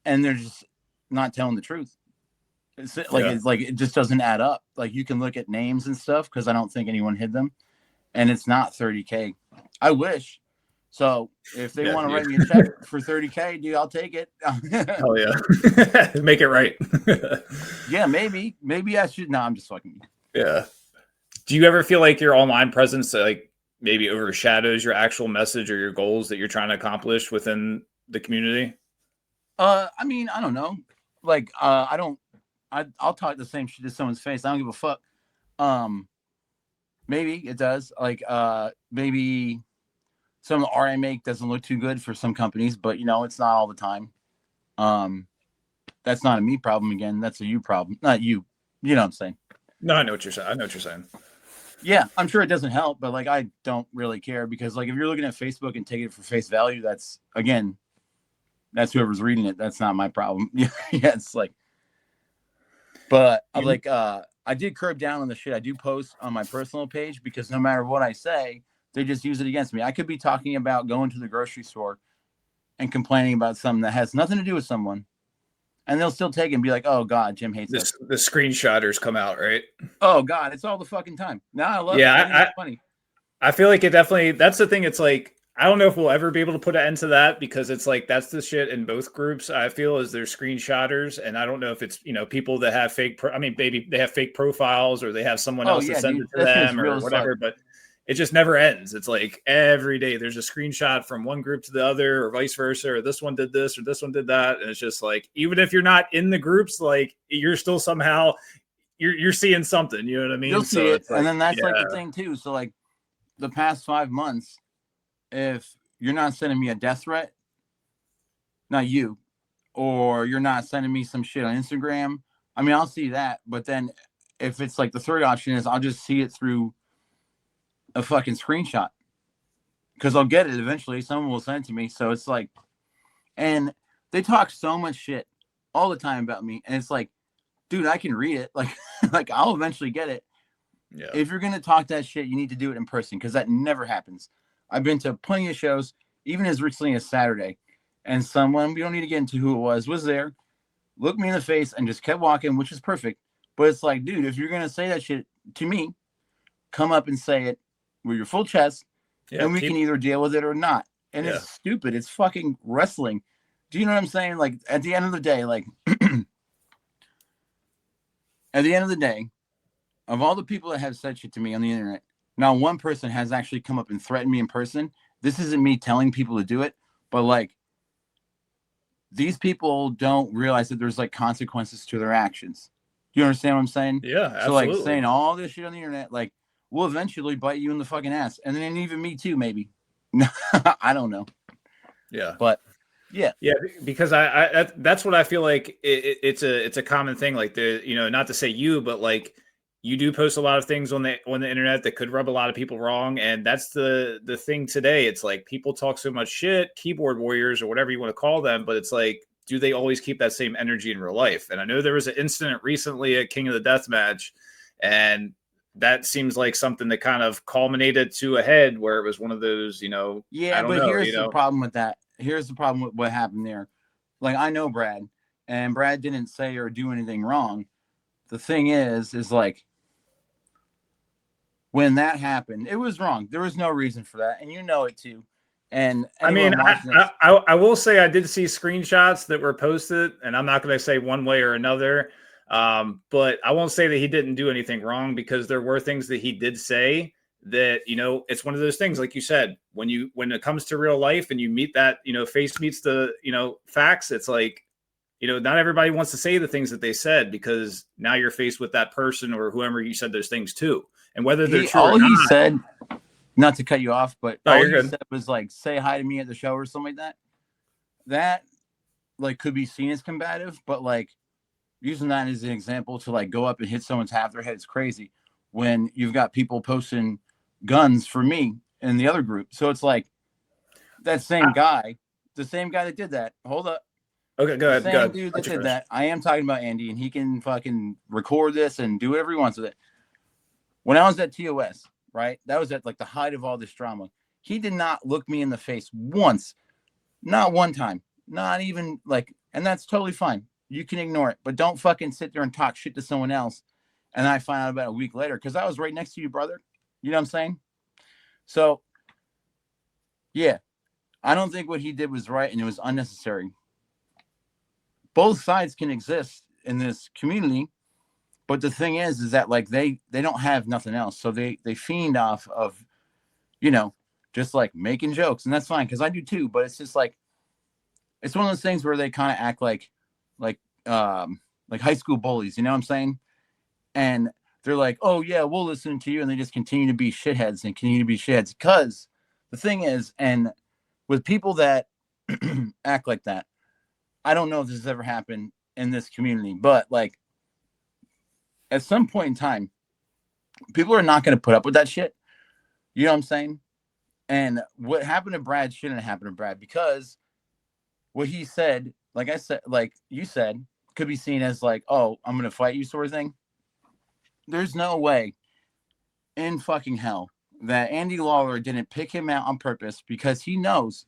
and they're just not telling the truth. It's like it just doesn't add up. Like, you can look at names and stuff because I don't think anyone hid them, and it's not 30K. I wish. So if they want to write me a check for 30K, dude, I'll take it. Hell yeah. Make it right. Yeah, maybe I should. No, I'm just fucking. Yeah. Do you ever feel like your online presence like maybe overshadows your actual message or your goals that you're trying to accomplish within the community? I mean, I don't know. Like, I'll talk the same shit to someone's face. I don't give a fuck. Maybe it does. Like, maybe some of the art I make doesn't look too good for some companies, but it's not all the time. That's not a me problem again. That's a you problem, not you. You know what I'm saying? No, I know what you're saying. Yeah, I'm sure it doesn't help, but like, I don't really care because like, if you're looking at Facebook and taking it for face value, that's whoever's reading it. That's not my problem. Yeah, it's like, but I'm like, I did curb down on the shit I do post on my personal page because no matter what I say, they just use it against me. I could be talking about going to the grocery store and complaining about something that has nothing to do with someone, and they'll still take it and be like, "Oh God, Jim hates us." The screenshotters come out, right? Oh God, it's all the fucking time. Now I love it. It's funny. I feel like it definitely. That's the thing. It's like, I don't know if we'll ever be able to put an end to that because it's like that's the shit in both groups. I feel is they're screenshotters, and I don't know if it's people that have fake. Maybe they have fake profiles or they have someone else that sends it to them or whatever. But it just never ends. It's like every day there's a screenshot from one group to the other, or vice versa, or this one did this or this one did that, and it's just like, even if you're not in the groups, like, you're still somehow you're seeing something, you know what I mean? You'll see So it. it's like, And then that's yeah, like the thing too. So like the past 5 months, if you're not sending me a death threat, not you, or you're not sending me some shit on Instagram, I mean, I'll see that. But then if it's like the third option is I'll just see it through a fucking screenshot because I'll get it eventually. Someone will send it to me. So it's like, and they talk so much shit all the time about me. And it's like, dude, I can read it. Like, like I'll eventually get it. yeah, If you're going to talk that shit, you need to do it in person because that never happens. I've been to plenty of shows, even as recently as Saturday, and someone, we don't need to get into who it was there, looked me in the face and just kept walking, which is perfect. But it's like, dude, if you're going to say that shit to me, come up and say it with your full chest, yeah, and we can either deal with it or not. And Yeah. it's stupid. It's fucking wrestling. Do you know what I'm saying? Like, at the end of the day, like, at the end of the day, of all the people that have said shit to me on the internet, not one person has actually come up and threatened me in person. This isn't me telling people to do it, but like, these people don't realize that there's like consequences to their actions. Do you understand what I'm saying? Yeah, So like absolutely. saying all this shit on the internet, like, will eventually bite you in the fucking ass. And then even me too, maybe. I don't know. Yeah. But yeah. Yeah, because that's what I feel like it's a common thing. Like not to say you, but like you do post a lot of things on the internet that could rub a lot of people wrong, and that's the thing today. It's like people talk so much shit, keyboard warriors or whatever you want to call them, but it's like, do they always keep that same energy in real life? And I know there was an incident recently at King of the Deathmatch, and that seems like something that kind of culminated to a head where it was one of those, Yeah, I don't but know, here's the problem with that. Here's the problem with what happened there. Like, I know Brad, and Brad didn't say or do anything wrong. The thing is like, when that happened, it was wrong. There was no reason for that, and you know it too. And I mean, watching this, I will say I did see screenshots that were posted, and I'm not going to say one way or another, but I won't say that he didn't do anything wrong because there were things that he did say that it's one of those things, like you said, when it comes to real life and you meet that face meets the facts, it's like not everybody wants to say the things that they said because now you're faced with that person or whoever you said those things to, and whether they're true or all he not. said, not to cut you off, but Oh, all you're he good. said was like, say hi to me at the show or something like that. That like could be seen as combative, but like using that as an example to like go up and hit someone's half their head is crazy when you've got people posting guns for me in the other group. So it's like that same guy, the same guy that did that. Hold up. Okay, go The ahead. Go same ahead. dude Let that you did finish. that. I am talking about Andy, and he can fucking record this and do whatever he wants with it. When I was at TOS, right? That was at like the height of all this drama. He did not look me in the face once, not one time, not even like, and that's totally fine. You can ignore it, but don't fucking sit there and talk shit to someone else. And I find out about a week later because I was right next to you, brother. You know what I'm saying? So, yeah, I don't think what he did was right and it was unnecessary. Both sides can exist in this community, but the thing is that like they don't have nothing else, so they fiend off of just like making jokes, and that's fine because I do too. But it's just like it's one of those things where they kind of act like like high school bullies. You know what I'm saying? And they're like, oh yeah, we'll listen to you, and they just continue to be shitheads and continue to be shitheads. Because the thing is, and with people that act like that, I don't know if this has ever happened in this community, but like at some point in time, people are not going to put up with that shit. You know what I'm saying? And what happened to Brad shouldn't happen to Brad because what he said, like I said, like you said, could be seen as like, oh, I'm going to fight you sort of thing. There's no way in fucking hell that Andy Lawler didn't pick him out on purpose because he knows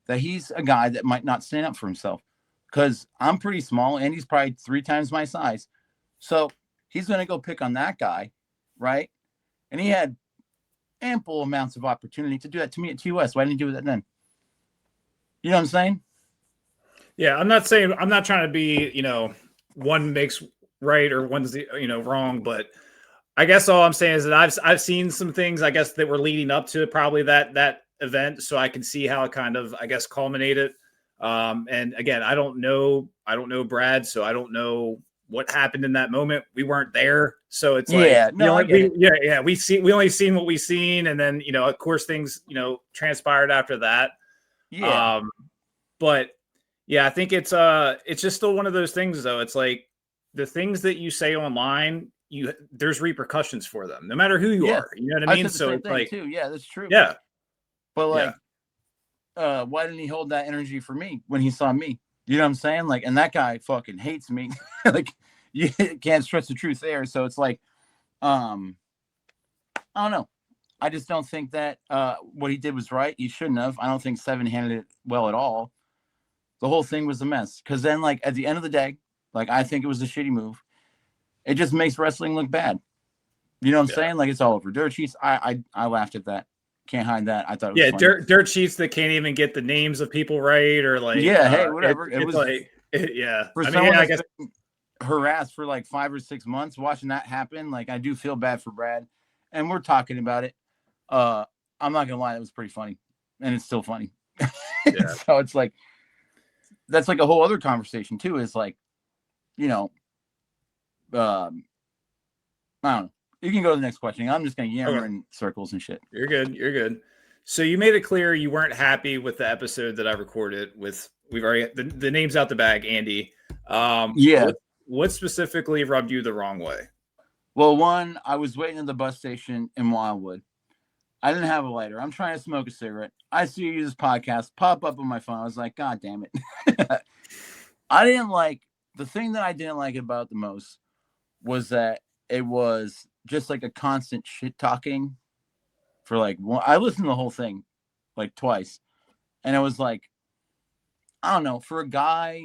that he's a guy that might not stand up for himself. Because I'm pretty small. Andy's probably 3 times my size. So he's going to go pick on that guy, right? And he had ample amounts of opportunity to do that to me at TOS. Why didn't he do that then? You know what I'm saying? Yeah, I'm not trying to be, one makes right or one's wrong, but I guess all I'm saying is that I've seen some things I guess that were leading up to probably that event, so I can see how it kind of I guess culminated. And again, I don't know Brad, so I don't know what happened in that moment. We weren't there, so it's Yeah, like no, I get it. we only seen what we seen, and then of course things transpired after that. Yeah, But yeah, I think it's just still one of those things though. It's like the things that you say online, there's repercussions for them, no matter who you yeah. are. You know what I I mean? said the So same it's thing like, too. Yeah, that's true. yeah, But yeah, like, why didn't he hold that energy for me when he saw me? You know what I'm saying? Like, and that guy fucking hates me. Like, you can't stress the truth there. So it's like, I don't know. I just don't think that what he did was right. He shouldn't have. I don't think Seven handled it well at all. The whole thing was a mess. Because then, like, at the end of the day, like, I think it was a shitty move. It just makes wrestling look bad. You know what I'm yeah. saying? Like, it's all over. Dirt sheets. I laughed at that. Can't hide that. I thought it was Yeah, funny. dirt sheets that can't even get the names of people right, or like, Yeah. Hey, whatever. It it's was like, yeah. for I mean, someone yeah, I that's guess, been harassed for like 5 or 6 months. Watching that happen, like, I do feel bad for Brad, and we're talking about it. I'm not gonna lie, it was pretty funny, and it's still funny. yeah. So it's like that's like a whole other conversation too. Is like, you know, um, I don't know. You can go to the next question. I'm just gonna yammer Okay. in circles and shit. You're good. You're good. So you made it clear you weren't happy with the episode that I recorded with. We've already the names out the bag, Andy. Yeah. What specifically rubbed you the wrong way? Well, one, I was waiting at the bus station in Wildwood. I didn't have a lighter. I'm trying to smoke a cigarette. I see you this podcast pop up on my phone. I was like, God damn it. I didn't like the thing that I didn't like about the most was that it was just like a constant shit talking for like one. I listened to the whole thing like twice, and it was like, I don't know, for a guy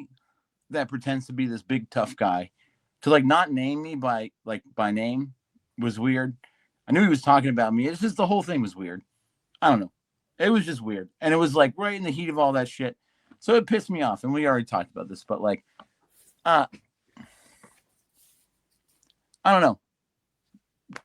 that pretends to be this big tough guy to like not name me by name was weird. I knew he was talking about me. It's just the whole thing was weird. I don't know. It was just weird. And it was like right in the heat of all that shit. So it pissed me off. And we already talked about this, but like, I don't know.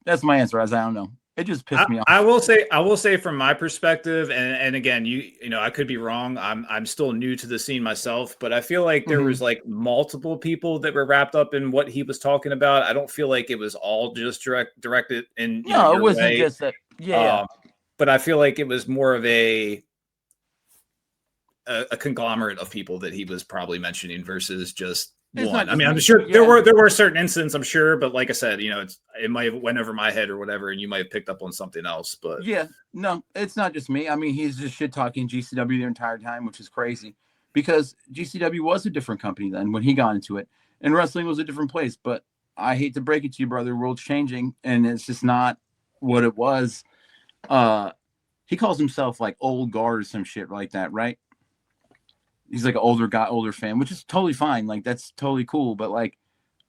That's my answer, as I don't know. It just pissed me off. I will say from my perspective, and again, I could be wrong. I'm still new to the scene myself, but I feel like there was like multiple people that were wrapped up in what he was talking about. I don't feel like it was all just directed in No, it your wasn't way. just that. Yeah. But I feel like it was more of a conglomerate of people that he was probably mentioning versus just It's one. not I mean, I'm me. sure Yeah. there were certain incidents, I'm sure, but like I said, it might have went over my head or whatever, and you might have picked up on something else. But Yeah, no, it's not just me. I mean, he's just shit talking GCW the entire time, which is crazy because GCW was a different company then when he got into it, and wrestling was a different place. But I hate to break it to you, brother, the world's changing, and it's just not what it was. He calls himself like old guard or some shit like that, right? He's like an older guy, older fan, which is totally fine. Like that's totally cool. But like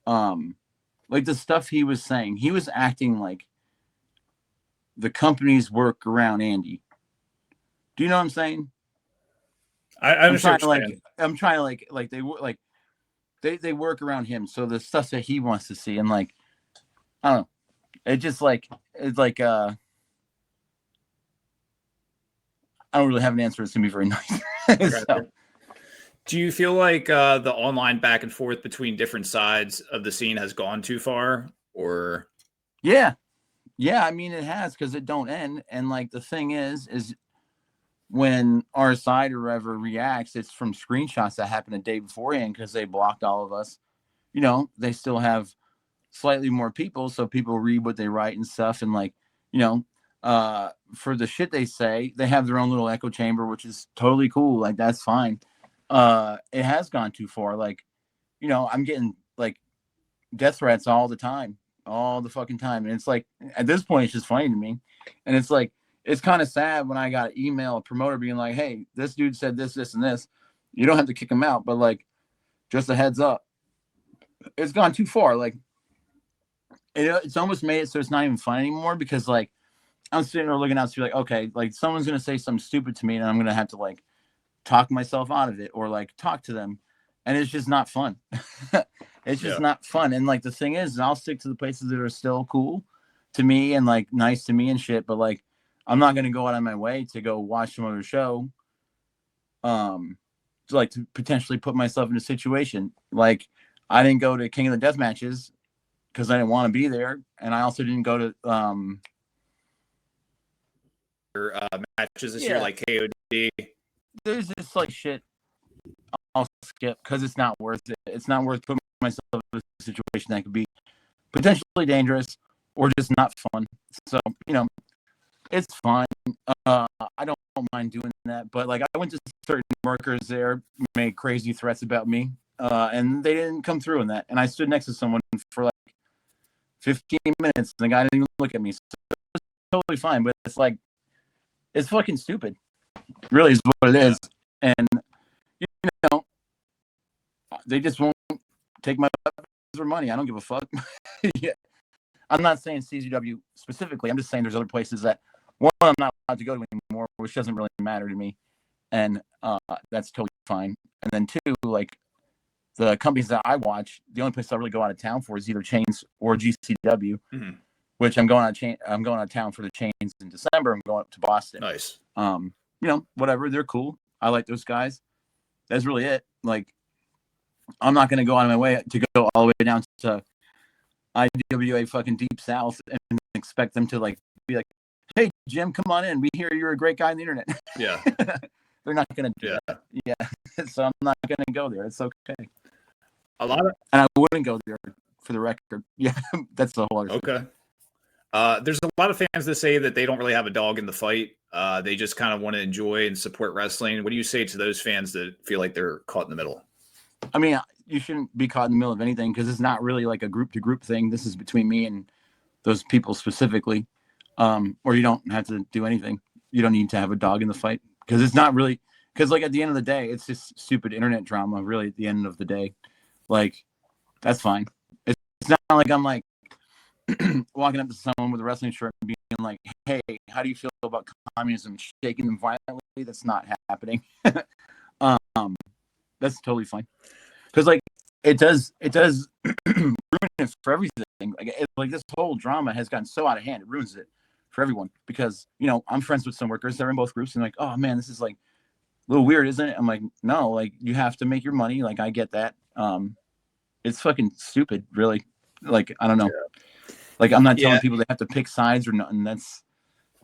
the stuff he was saying, he was acting like the company's work around Andy. Do you know what I'm saying? I understand what you're saying. I'm trying to they work around him. So the stuff that he wants to see, and like, I don't know. It just like, it's like, I don't really have an answer. It's gonna be very nice. So, do you feel like the online back and forth between different sides of the scene has gone too far, or? yeah. I mean, it has, because it don't end. And like, the thing is when our side or whoever reacts, it's from screenshots that happened a day beforehand because they blocked all of us. They still have slightly more people, so people read what they write and stuff. And like, for the shit they say, they have their own little echo chamber, which is totally cool. Like, that's fine. It has gone too far. Like, I'm getting like death threats all the time, all the fucking time. And it's like, at this point, it's just funny to me. And it's like, it's kind of sad when I got an email, a promoter being like, hey, this dude said this, this, and this. You don't have to kick him out, but like, just a heads up. It's gone too far. Like, it's almost made it so it's not even fun anymore, because like, I'm sitting there looking out to be like, okay, like someone's going to say something stupid to me and I'm going to have to like talk myself out of it or like talk to them. And it's just not fun. It's just not fun. And like, the thing is, I'll stick to the places that are still cool to me and like nice to me and shit. But like, I'm not going to go out of my way to go watch some other show. To potentially put myself in a situation. Like, I didn't go to King of the Death matches because I didn't want to be there, and I also didn't go to matches this year, like KOD. There's just like shit I'll skip because it's not worth it. It's not worth putting myself in a situation that could be potentially dangerous or just not fun. So, it's fine. I don't mind doing that, but like I went to certain workers there, made crazy threats about me, and they didn't come through in that. And I stood next to someone for like 15 minutes, and the guy didn't even look at me. So it was totally fine, but it's like, it's fucking stupid. Really is what it is. And, they just won't take my money. I don't give a fuck. Yeah. I'm not saying CZW specifically. I'm just saying there's other places that, one, I'm not allowed to go to anymore, which doesn't really matter to me. And that's totally fine. And then two, like the companies that I watch, the only place I really go out of town for is either Chains or GCW, which I'm going out of town for the Chains in December. I'm going up to Boston. Nice. Whatever. They're cool. I like those guys. That's really it. Like, I'm not going to go out of my way to go all the way down to IWA fucking deep south and expect them to like be like, hey Jim, come on in, we hear you're a great guy on the internet. Yeah. They're not gonna do that. Yeah. So I'm not gonna go there. It's okay. And I wouldn't go there for the record. Yeah. That's the whole other thing. There's a lot of fans that say that they don't really have a dog in the fight. They just kind of want to enjoy and support wrestling. What do you say to those fans that feel like they're caught in the middle? I mean, you shouldn't be caught in the middle of anything because it's not really like a group to group thing. This is between me and those people specifically. Or you don't have to do anything. You don't need to have a dog in the fight because it's not really, because like at the end of the day, it's just stupid internet drama. Really, at the end of the day, like that's fine. It's not like I'm like walking up to someone with a wrestling shirt and being like, "Hey, how do you feel about communism?" Shaking them violently. That's not happening. That's totally fine. Because like it does ruin it for everything. Like this whole drama has gotten so out of hand. It ruins it for everyone because I'm friends with some workers. They're in both groups and like, oh man, this is like a little weird, isn't it? I'm like, no, like you have to make your money. Like I get that. It's fucking stupid, really. Like I don't know. Yeah. Like I'm not telling people they have to pick sides or nothing. That's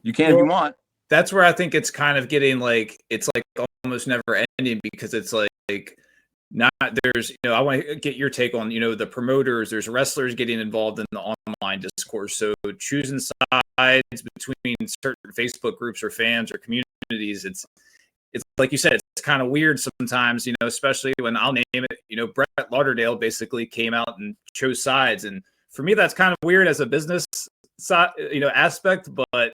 you can if you want. That's where I think it's kind of getting like it's like almost never ending because it's like not there's I want to get your take on the promoters. There's wrestlers getting involved in the online discourse, so choosing sides between certain Facebook groups or fans or communities, it's like you said, it's kind of weird sometimes, especially when I'll name it, Brett Lauderdale basically came out and chose sides, and for me that's kind of weird as a business aspect, but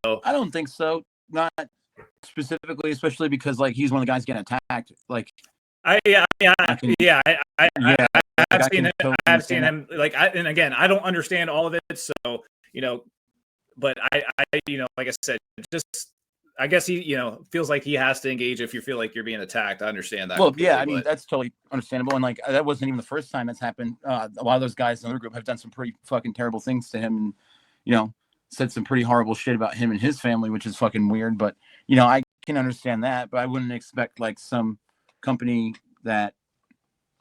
I don't think so, not specifically, especially because like he's one of the guys getting attacked. Like I've seen him like and again, I don't understand all of it, so but I like I said, just I guess he feels like he has to engage if you feel like you're being attacked. I understand that. Well, yeah, I mean that's totally understandable, and like that wasn't even the first time that's happened. A lot of those guys in the group have done some pretty fucking terrible things to him, and said some pretty horrible shit about him and his family, which is fucking weird. But I can understand that, but I wouldn't expect like some company that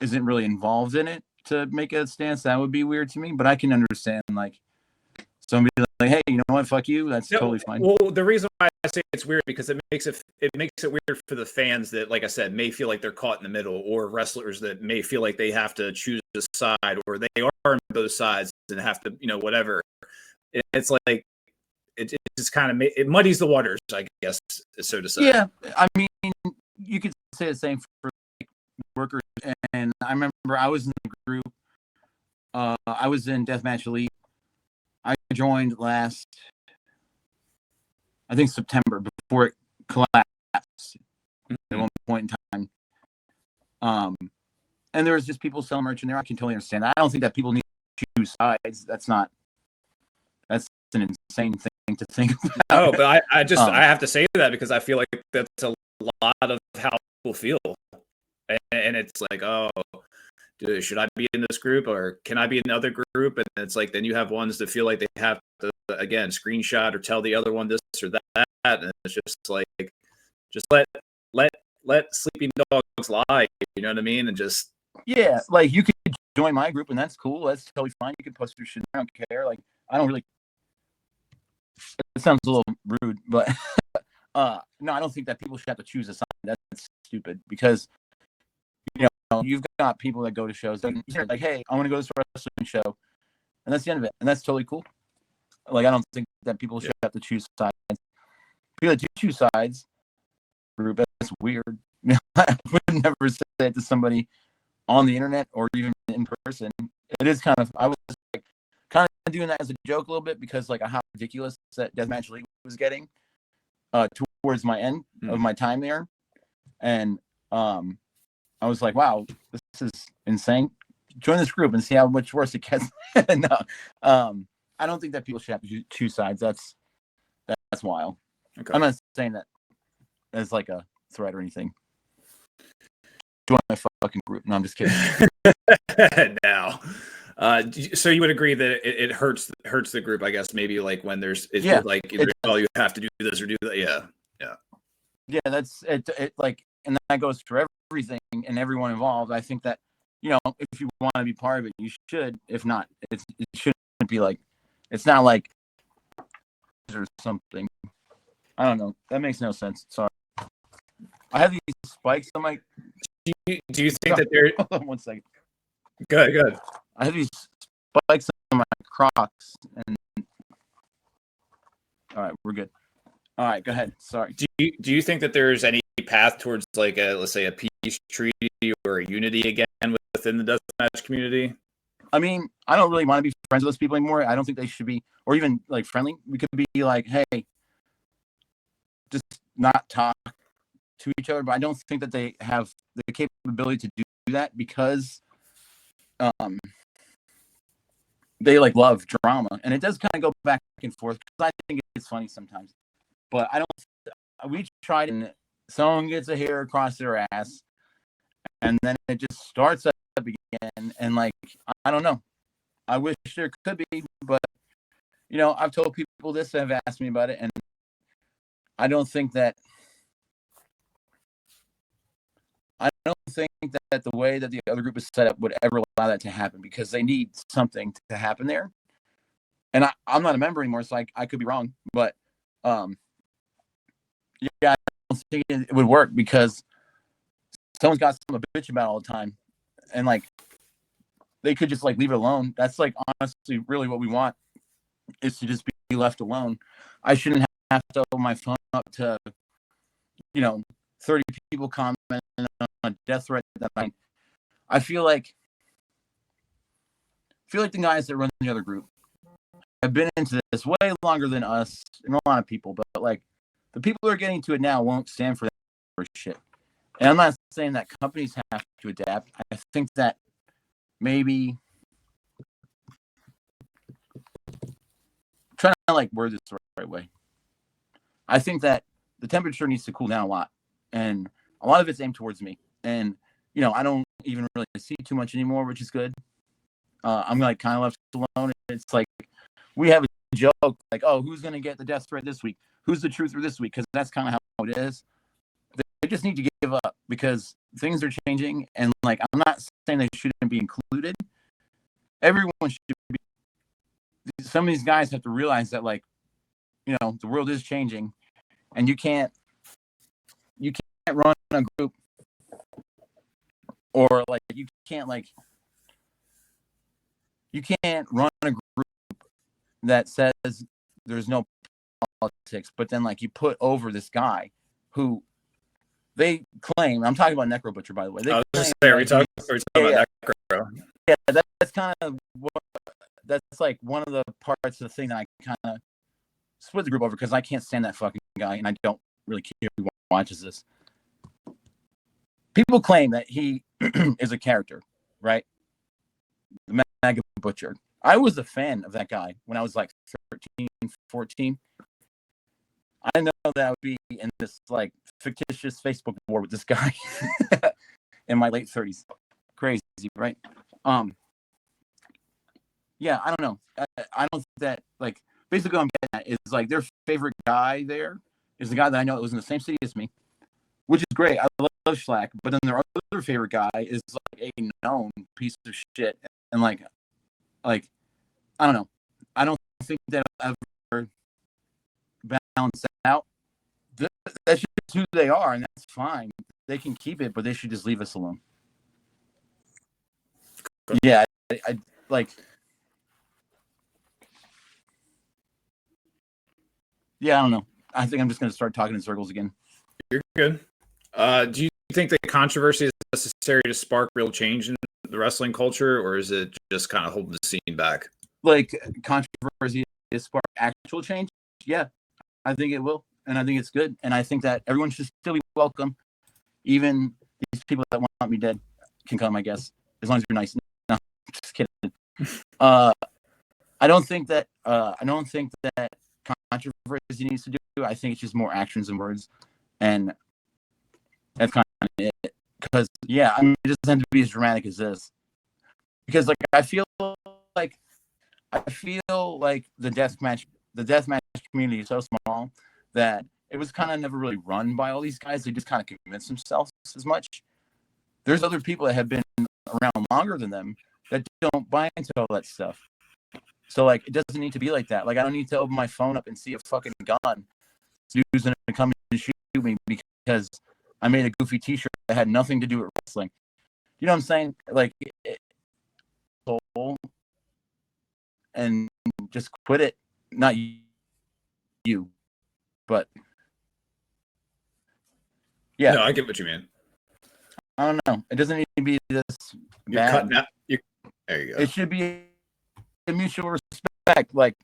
isn't really involved in it to make a stance. That would be weird to me, but I can understand like somebody like, hey, you know what, fuck you. That's totally fine. Well, the reason why I say it's weird because it makes it weird for the fans that, like I said, may feel like they're caught in the middle, or wrestlers that may feel like they have to choose a side, or they are on both sides and have to, whatever. It's like it just kind of it muddies the waters, I guess, so to say. Yeah, I mean, you could say the same for like, workers. And I remember I was in the group. I was in Deathmatch Elite. I joined last, I think September, before it collapsed at one point in time. And there was just people selling merch in there. I can totally understand that. I don't think that people need to choose sides. That's an insane thing to think about. No, but I just I have to say that because I feel like that's a lot of how people feel. And it's like, oh, dude, should I be in this group or can I be in another group? And it's like, then you have ones that feel like they have to, again, screenshot or tell the other one this or that. And it's just like, just let sleeping dogs lie. You know what I mean? And just. Yeah, like you could join my group, and that's cool. That's totally fine. You can post your shit. I don't care. Like, I don't really. It sounds a little rude, but no, I don't think that people should have to choose a side. That's stupid because you've got people that go to shows and you're like, hey, I want to go to this wrestling show, and that's the end of it, and that's totally cool. Like, I don't think that people should have to choose sides. People that do choose sides, group, that's weird. I would never say it to somebody on the internet or even in person. It is kind of, I was like kind of doing that as a joke a little bit because like how ridiculous that Deathmatch League was getting towards my end of my time there, and I was like, wow, this is insane. Join this group and see how much worse it gets. No, I don't think that people should have to choose sides. That's wild. Okay. I'm not saying that as like a threat or anything. Join my fucking group. No, I'm just kidding. Now, so you would agree that it hurts the group, I guess, maybe like when there's like oh, you have to do this or do that. Yeah, that's it like, and that goes for everything and everyone involved. I think that if you want to be part of it, you should. If not, it shouldn't be like, it's not like or something. I don't know. That makes no sense. Sorry. I have these spikes on my. Do you think that there? Hold on 1 second. Good. I have these spikes on my Crocs, and all right, we're good. All right, go ahead. Sorry. Do you think that there's any path towards like let's say a peace treaty or a unity again within the deathmatch community? I mean, I don't really want to be friends with those people anymore. I don't think they should be, or even like friendly. We could be like, hey, just not talk to each other. But I don't think that they have the capability to do that because they like love drama, and it does kind of go back and forth because I think it's funny sometimes. But I don't. We tried, and someone gets a hair across their ass, and then it just starts up again. And like, I don't know. I wish there could be, but I've told people this that have asked me about it, and I don't think that the way that the other group is set up would ever allow that to happen because they need something to happen there. And I'm not a member anymore, so I could be wrong, but I don't think it would work because someone's got something to bitch about all the time, and like they could just like leave it alone. That's like honestly really what we want is to just be left alone. I shouldn't have to open my phone up to 30 people commenting on a death threat that I feel like the guys that run the other group have been into this way longer than us and a lot of people, but like the people who are getting to it now won't stand for that for shit. And I'm not saying that companies have to adapt. I think that maybe trying to like word this the right way. I think that the temperature needs to cool down a lot, and a lot of it's aimed towards me. And I don't even really see too much anymore, which is good. I'm like kind of left alone. It's like we have a joke like, oh, who's gonna get the death threat this week? Who's the truther this week? Because that's kind of how it is. They just need to give up because things are changing, and like I'm not saying they shouldn't be included. Everyone should be. Some of these guys have to realize that like the world is changing, and you can't run a group, or like you can't run a group that says there's no politics, but then like you put over this guy who they claim. I'm talking about Necro Butcher, by the way. We're talking about Necro. Yeah, that's kind of that's like one of the parts of the thing that I kind of split the group over because I can't stand that fucking guy, and I don't really care who watches this. People claim that he is a character, right? The Mega Butcher. I was a fan of that guy when I was like 13, 14. I know that I would be in this like fictitious Facebook war with this guy in my late 30s. Crazy, right? Yeah, I don't know. I don't think that like basically what I'm getting at is like their favorite guy there is the guy that I know that was in the same city as me, which is great. I love Schlack, but then their other favorite guy is like a known piece of shit, and like I don't know. I don't think they'll ever balance out. That's just who they are, and that's fine. They can keep it, but they should just leave us alone. Yeah, I like. Yeah, I don't know. I think I'm just going to start talking in circles again. You're good. Do you think that controversy is necessary to spark real change in the wrestling culture, or is it just kind of holding the scene back? Like, controversy is spark actual change? Yeah, I think it will, and I think it's good, and I think that everyone should still be welcome. Even these people that want me dead can come, I guess, as long as you're nice. No, just kidding. I don't think that controversy needs to do. I think it's just more actions and words, and that's kind of it. Because yeah, I mean, it doesn't have to be as dramatic as this. Because like I feel like the deathmatch community is so small that it was kind of never really run by all these guys. They just kind of convinced themselves as much. There's other people that have been around longer than them that don't buy into all that stuff. So like, it doesn't need to be like that. Like, I don't need to open my phone up and see a fucking gun. Dude's gonna come and shoot me because I made a goofy T-shirt that had nothing to do with wrestling. You know what I'm saying? Like, and just quit it. Not you, but yeah. No, I get what you mean. I don't know. It doesn't need to be this You're bad. cutting out. There you go. It should be a mutual respect. Like,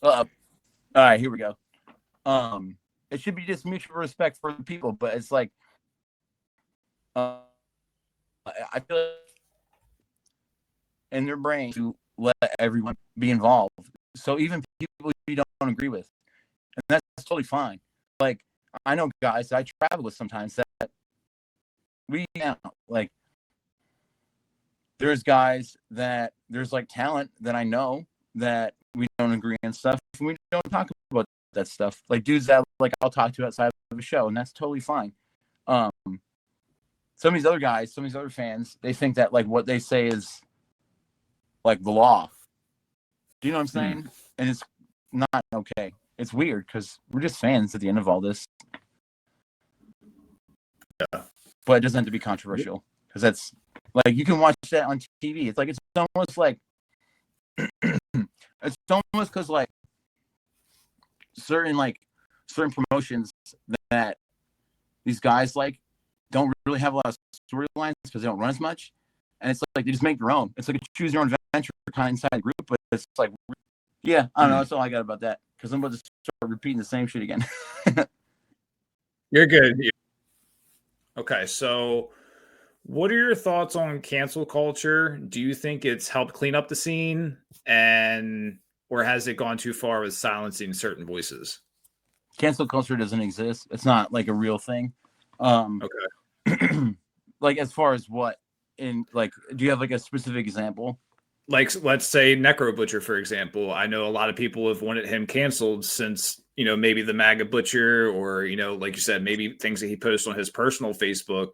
all right, here we go. It should be just mutual respect for the people, but it's like, I feel like in their brain to let everyone be involved. So even people you don't agree with, and that's totally fine. Like, I know guys that I travel with sometimes that like, there's guys that there's like talent that I know that we don't agree on stuff, and we don't talk about that stuff. Like, dudes that like I'll talk to outside of a show, and that's totally fine. Some of these other guys, some of these other fans, they think that like what they say is like the law. Do you know what I'm saying? And it's not okay. It's weird because we're just fans at the end of all this. Yeah. But it doesn't have to be controversial because that's like, you can watch that on TV. It's like, it's almost like it's almost because like certain promotions that these guys like don't really have a lot of storylines because they don't run as much, and it's like they just make their own. It's like a choose your own adventure kind of inside the group, but it's like, yeah, I don't know. That's all I got about that, because I'm about to start repeating the same shit again. You're good. Okay, so what are your thoughts on cancel culture? Do you think it's helped clean up the scene, or has it gone too far with silencing certain voices? Cancel culture doesn't exist. It's not like a real thing. Okay. Like, as far as what, in like, do you have like a specific example? Like, let's say Necro Butcher, for example. I know a lot of people have wanted him canceled since, maybe the MAGA Butcher, or, like you said, maybe things that he posted on his personal Facebook.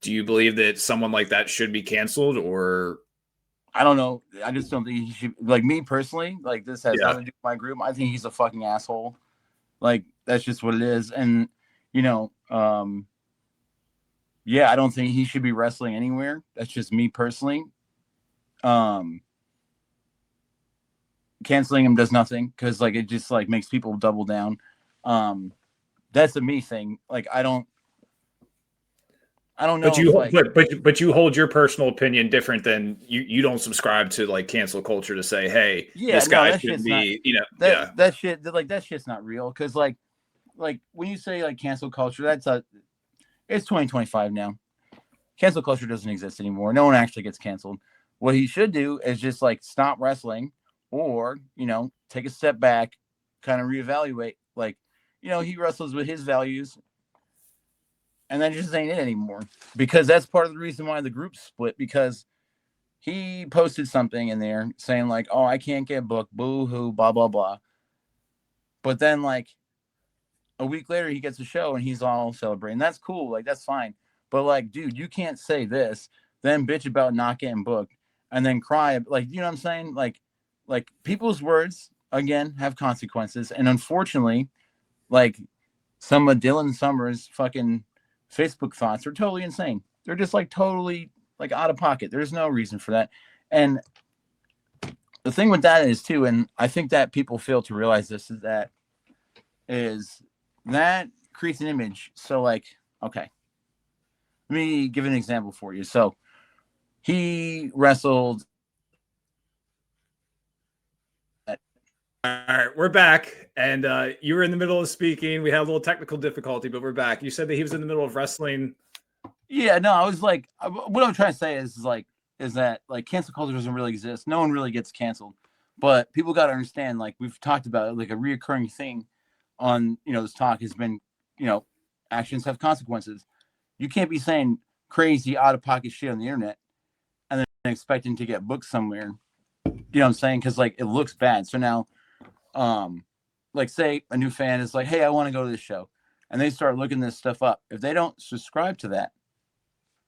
Do you believe that someone like that should be canceled, or? I don't know. I just don't think he should. Like, me personally, like, this has nothing to do with my group. I think he's a fucking asshole. Like, that's just what it is. And, yeah, I don't think he should be wrestling anywhere. That's just me personally. Canceling him does nothing, because like, it just like makes people double down. That's a me thing. Like, I don't know. But you hold your personal opinion different than you don't subscribe to like cancel culture to say, hey, this guy should be, that shit, like, that shit's not real. Because like when you say like cancel culture, it's 2025 now. Cancel culture doesn't exist anymore. No one actually gets canceled. What he should do is just like stop wrestling, or take a step back, kind of reevaluate. Like, he wrestles with his values, and that just ain't it anymore. Because that's part of the reason why the group split, because he posted something in there saying like, oh, I can't get booked, boo hoo, blah blah blah. But then like a week later he gets a show and he's all celebrating. That's cool. Like, that's fine. But like, dude, you can't say this, then bitch about not getting booked, and then cry. Like, you know what I'm saying? Like people's words again have consequences, and unfortunately, like some of Dylan Summers' fucking Facebook thoughts are totally insane. They're just like totally like out of pocket. There's no reason for that. And the thing with that is too, and I think that people fail to realize this is that creates an image. So like, okay, let me give an example for you. So he wrestled. All right, we're back, and you were in the middle of speaking. We had a little technical difficulty, but we're back. You said that he was in the middle of wrestling. Yeah, no, I was like, what I'm trying to say is that like cancel culture doesn't really exist. No one really gets canceled, but people got to understand. Like we've talked about, like a reoccurring thing on this talk has been, actions have consequences. You can't be saying crazy out of pocket shit on the internet and then expecting to get booked somewhere. You know what I'm saying? Because like it looks bad. So now, like say a new fan is like, hey, I want to go to this show, and they start looking this stuff up. If they don't subscribe to that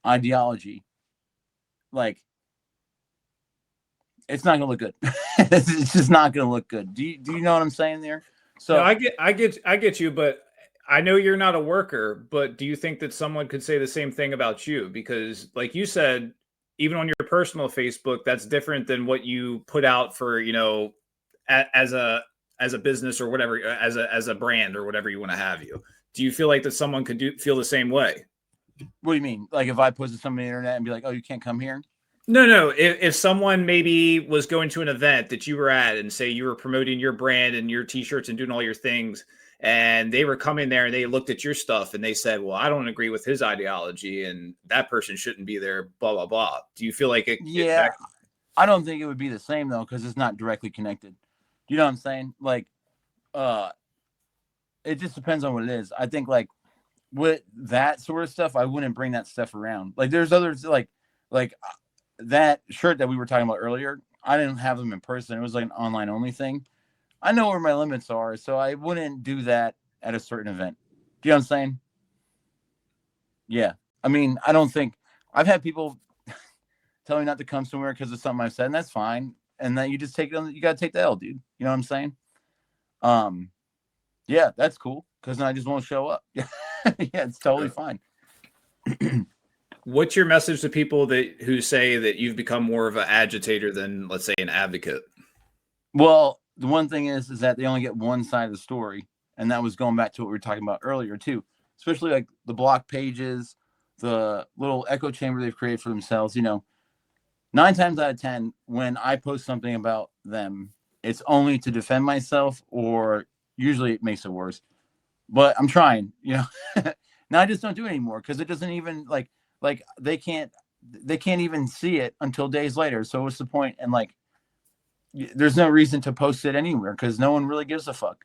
ideology, like it's not gonna look good. It's just not gonna look good. Do you know what I'm saying there? So no, I get you, but I know you're not a worker, but do you think that someone could say the same thing about you? Because like you said, even on your personal Facebook, that's different than what you put out for, as a business or whatever, as a brand or whatever you want to have you. Do you feel like that someone could feel the same way? what do you mean? Like if I posted something on the internet and be like, oh, you can't come here? No. If someone maybe was going to an event that you were at and say you were promoting your brand and your t-shirts and doing all your things, and they were coming there and they looked at your stuff and they said, well, I don't agree with his ideology and that person shouldn't be there, blah, blah, blah. Do you feel like Yeah, I don't think it would be the same though, because it's not directly connected. You know what I'm saying? Like, it just depends on what it is. I think like with that sort of stuff, I wouldn't bring that stuff around. Like there's others like that shirt that we were talking about earlier. I didn't have them in person. It was like an online only thing. I know where my limits are, so I wouldn't do that at a certain event. Do you know what I'm saying? Yeah. I mean, I don't think I've had people tell me not to come somewhere because of something I've said, and that's fine. And then you just take it on. You got to take the L, dude. You know what I'm saying? Yeah, that's cool because then I just won't show up. Yeah, it's totally fine. What's your message to people who say that you've become more of an agitator than, let's say, an advocate? Well, the one thing is that they only get one side of the story, and that was going back to what we were talking about earlier too. Especially like the block pages, the little echo chamber they've created for themselves. 9 times out of 10, when I post something about them, it's only to defend myself, or usually it makes it worse. But I'm trying. Now I just don't do it anymore because it doesn't even like they can't even see it until days later. So what's the point? And like, there's no reason to post it anywhere because no one really gives a fuck,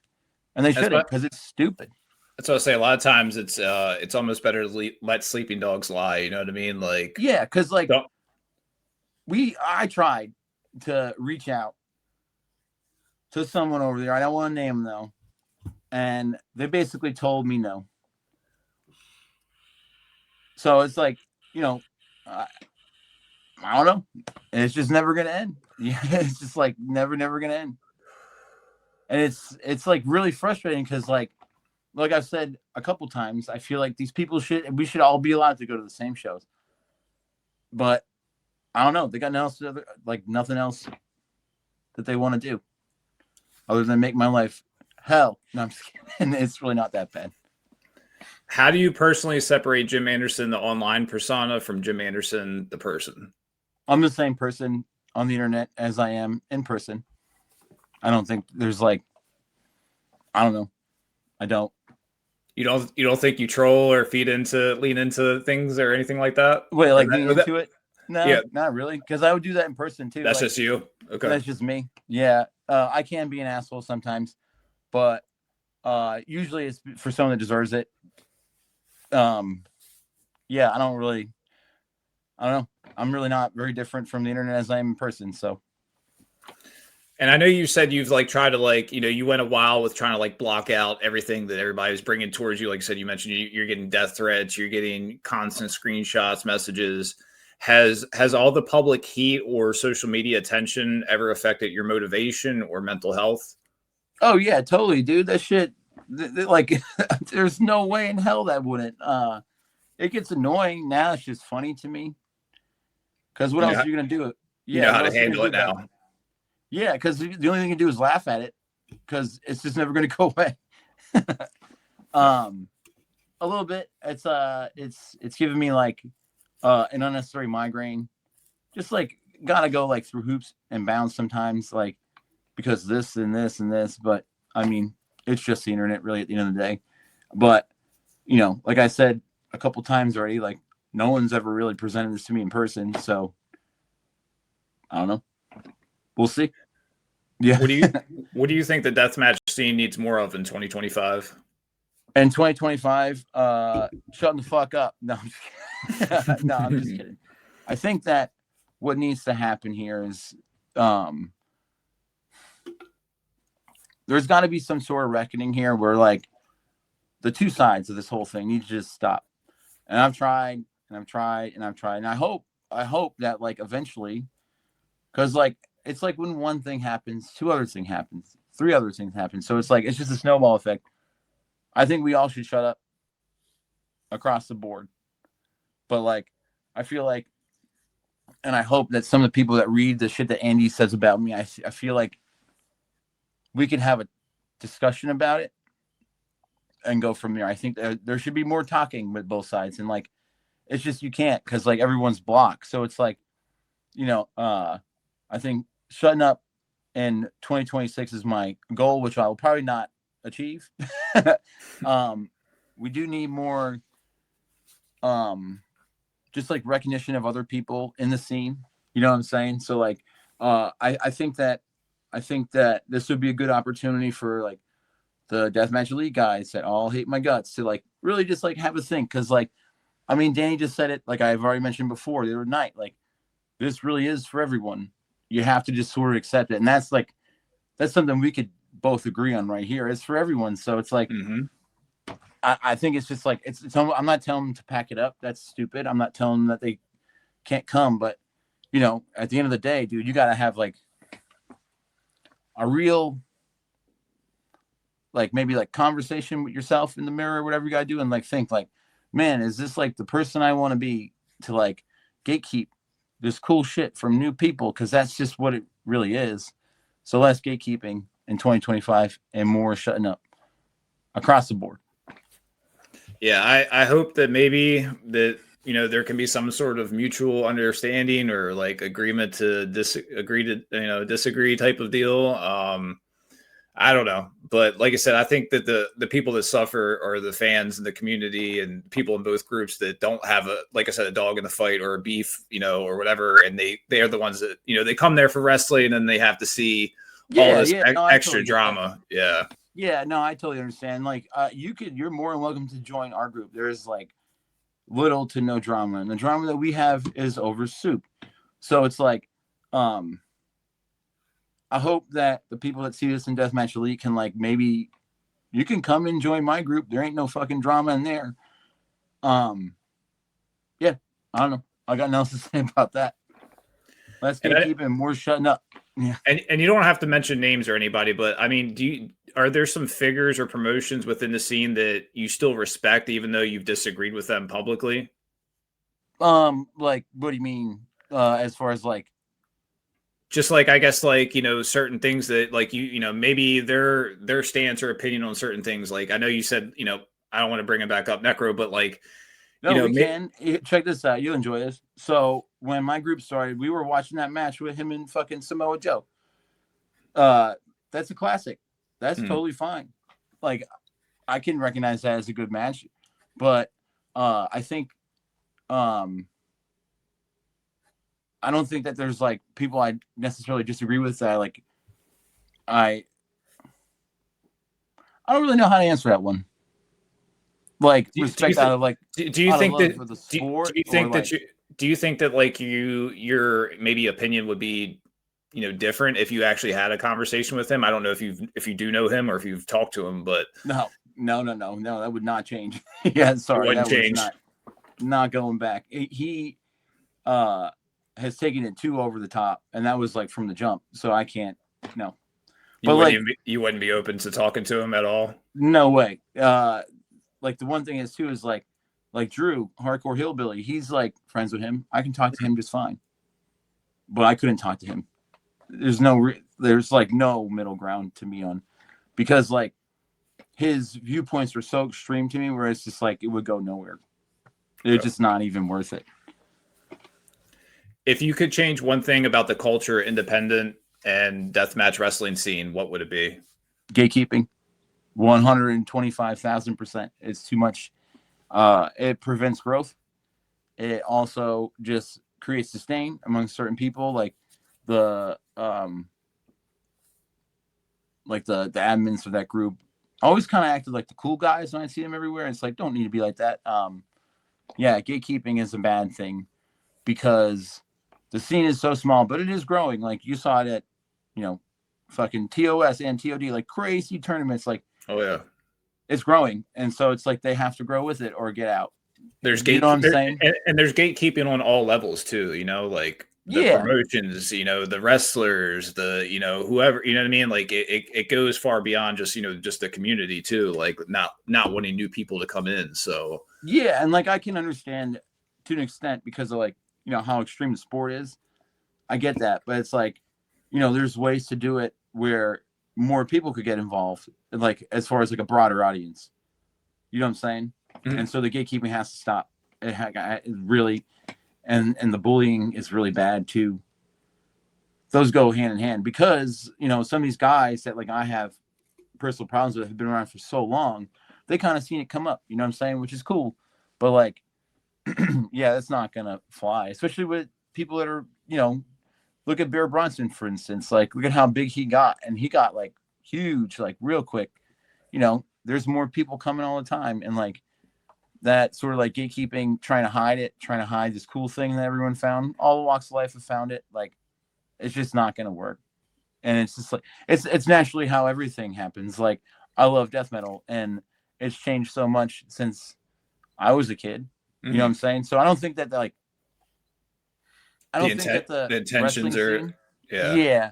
and they shouldn't because it's stupid. That's what I say. A lot of times it's almost better to let sleeping dogs lie. You know what I mean? Like, yeah, because like I tried to reach out to someone over there. I don't want to name them though, and they basically told me no. So it's like, I don't know. It's just never gonna end. Yeah, it's just like never gonna end. And it's like really frustrating because like I've said a couple times, I feel like these people we should all be allowed to go to the same shows. But I don't know. They got nothing else that they want to do other than make my life hell. No, I'm just kidding. It's really not that bad. How do you personally separate Jim Anderson, the online persona, from Jim Anderson, the person? I'm the same person on the internet as I am in person. I don't think there's I don't know. I don't. You don't think you troll or lean into things or anything like that? Wait, like lean into it? No, yeah, not really. Because I would do that in person too. That's just you. Okay, that's just me. Yeah, I can be an asshole sometimes, but usually it's for someone that deserves it. Yeah, I don't know. I'm really not very different from the internet as I am in person. So And I know you said you've like tried to like, you went a while with trying to like block out everything that everybody was bringing towards you. Like I said, you mentioned you're getting death threats, you're getting constant screenshots, messages. Has all the public heat or social media attention ever affected your motivation or mental health? Oh yeah, totally, dude. That shit, like, there's no way in hell that wouldn't. It gets annoying now. It's just funny to me. Because what else are you gonna do? You Yeah, know how what to else are you handle gonna it do about it? now. Yeah, because the only thing you can do is laugh at it, because it's just never gonna go away. A little bit. It's giving me like an unnecessary migraine. Just like gotta go like through hoops and bounds sometimes, like because this and this and this. But I mean, it's just the internet, really, at the end of the day. But like I said a couple times already, like no one's ever really presented this to me in person, so I don't know. We'll see. Yeah. What do you think the deathmatch scene needs more of in 2025? In 2025, shutting the fuck up. No, no, I'm just kidding. I think that what needs to happen here is there's got to be some sort of reckoning here where like the two sides of this whole thing need to just stop. And I've tried and I've tried and I've tried. And I hope that like eventually, because like it's like when one thing happens, two other things happens, three other things happen. So it's like it's just a snowball effect. I think we all should shut up across the board. But like I feel like, and I hope that some of the people that read the shit that Andy says about me, I feel like we can have a discussion about it and go from there. I think there should be more talking with both sides, and like it's just you can't, because like everyone's blocked. So it's like I think shutting up in 2026 is my goal, which I will probably not achieve. We do need more just like recognition of other people in the scene. You know what I'm saying? So like I think that this would be a good opportunity for like the Deathmatch Elite guys that all hate my guts to like really just like have a think. Cause like, I mean, Danny just said it, like I've already mentioned before the other night, like this really is for everyone. You have to just sort of accept it. And that's something we could both agree on right here. It's for everyone. So it's like, I think it's just like, I'm not telling them to pack it up. That's stupid. I'm not telling them that they can't come, but at the end of the day, dude, you got to have like a real, like maybe like conversation with yourself in the mirror or whatever you got to do. And like, think like, man, is this like the person I want to be to like gatekeep this cool shit from new people? Cause that's just what it really is. So less gatekeeping in 2025 and more shutting up across the board. Yeah, I hope that maybe that there can be some sort of mutual understanding or like agreement to disagree type of deal. I don't know, but like I said, I think that the people that suffer are the fans and the community and people in both groups that don't have like I said, a dog in the fight or a beef, or whatever, and they are the ones that they come there for wrestling and they have to see all this extra drama. Yeah. Yeah, no, I totally understand. Like, you're more than welcome to join our group. There's like little to no drama, and the drama that we have is over soup. So it's like, I hope that the people that see this in Deathmatch Elite can like maybe you can come and join my group. There ain't no fucking drama in there. Yeah, I don't know. I got nothing to say about that. Let's keep it more shutting up. Yeah. And you don't have to mention names or anybody, but I mean, are there some figures or promotions within the scene that you still respect, even though you've disagreed with them publicly? Like, what do you mean? As far as like, just like I guess like certain things that like maybe their stance or opinion on certain things. Like I know you said I don't want to bring it back up, Necro, but like no, we can check this out. You'll enjoy this. So when my group started, we were watching that match with him and fucking Samoa Joe. That's a classic. That's totally fine. Like I can recognize that as a good match, but I think I don't think that there's like people I necessarily disagree with that like I don't really know how to answer that one. Like respect out of like do you think that for the sport do you think that like your maybe opinion would be different if you actually had a conversation with him. I don't know if you do know him or if you've talked to him, but No, that would not change. Yeah, sorry, wouldn't that was change. not going back. He has taken it too over the top, and that was like from the jump. So I can't. No, You but like you wouldn't be open to talking to him at all. no way. Like the one thing is too is like Drew, hardcore hillbilly. He's like friends with him. I can talk to him just fine, but I couldn't talk to him. There's like no middle ground to me on, because like his viewpoints were so extreme to me where it's just like it would go nowhere. It's just not even worth it. If you could change one thing about the culture, independent and deathmatch wrestling scene, what would it be? Gatekeeping, 125,000%. It's too much. It prevents growth. It also just creates disdain among certain people, like the admins of that group always kind of acted like the cool guys when I see them everywhere. It's like, don't need to be like that. Yeah, gatekeeping is a bad thing because the scene is so small, but it is growing. Like you saw it at, fucking TOS and TOD, like crazy tournaments. Like, oh yeah, it's growing, and so it's like they have to grow with it or get out. There's You know what I'm saying? and there's gatekeeping on all levels too. Like the promotions, the wrestlers, whoever, you know what I mean? Like it goes far beyond just just the community too. Like not wanting new people to come in. So yeah, and like I can understand to an extent because of like how extreme the sport is. I get that, but it's like there's ways to do it where more people could get involved, like as far as like a broader audience. You know what I'm saying? Mm-hmm. And so the gatekeeping has to stop. It really, and the bullying is really bad too. Those go hand in hand because some of these guys that like I have personal problems with have been around for so long, they kind of seen it come up. You know what I'm saying? Which is cool, but like, yeah, that's not gonna fly, especially with people that are look at Bear Bronson, for instance. Like, look at how big he got, and he got like huge, like real quick. There's more people coming all the time, and like that sort of like gatekeeping, trying to hide this cool thing that everyone found. All the walks of life have found it. Like, it's just not going to work. And it's just like it's naturally how everything happens. Like, I love death metal, and it's changed so much since I was a kid. Mm-hmm. You know what I'm saying? So I don't think that like. I don't think that the intentions are scene, yeah.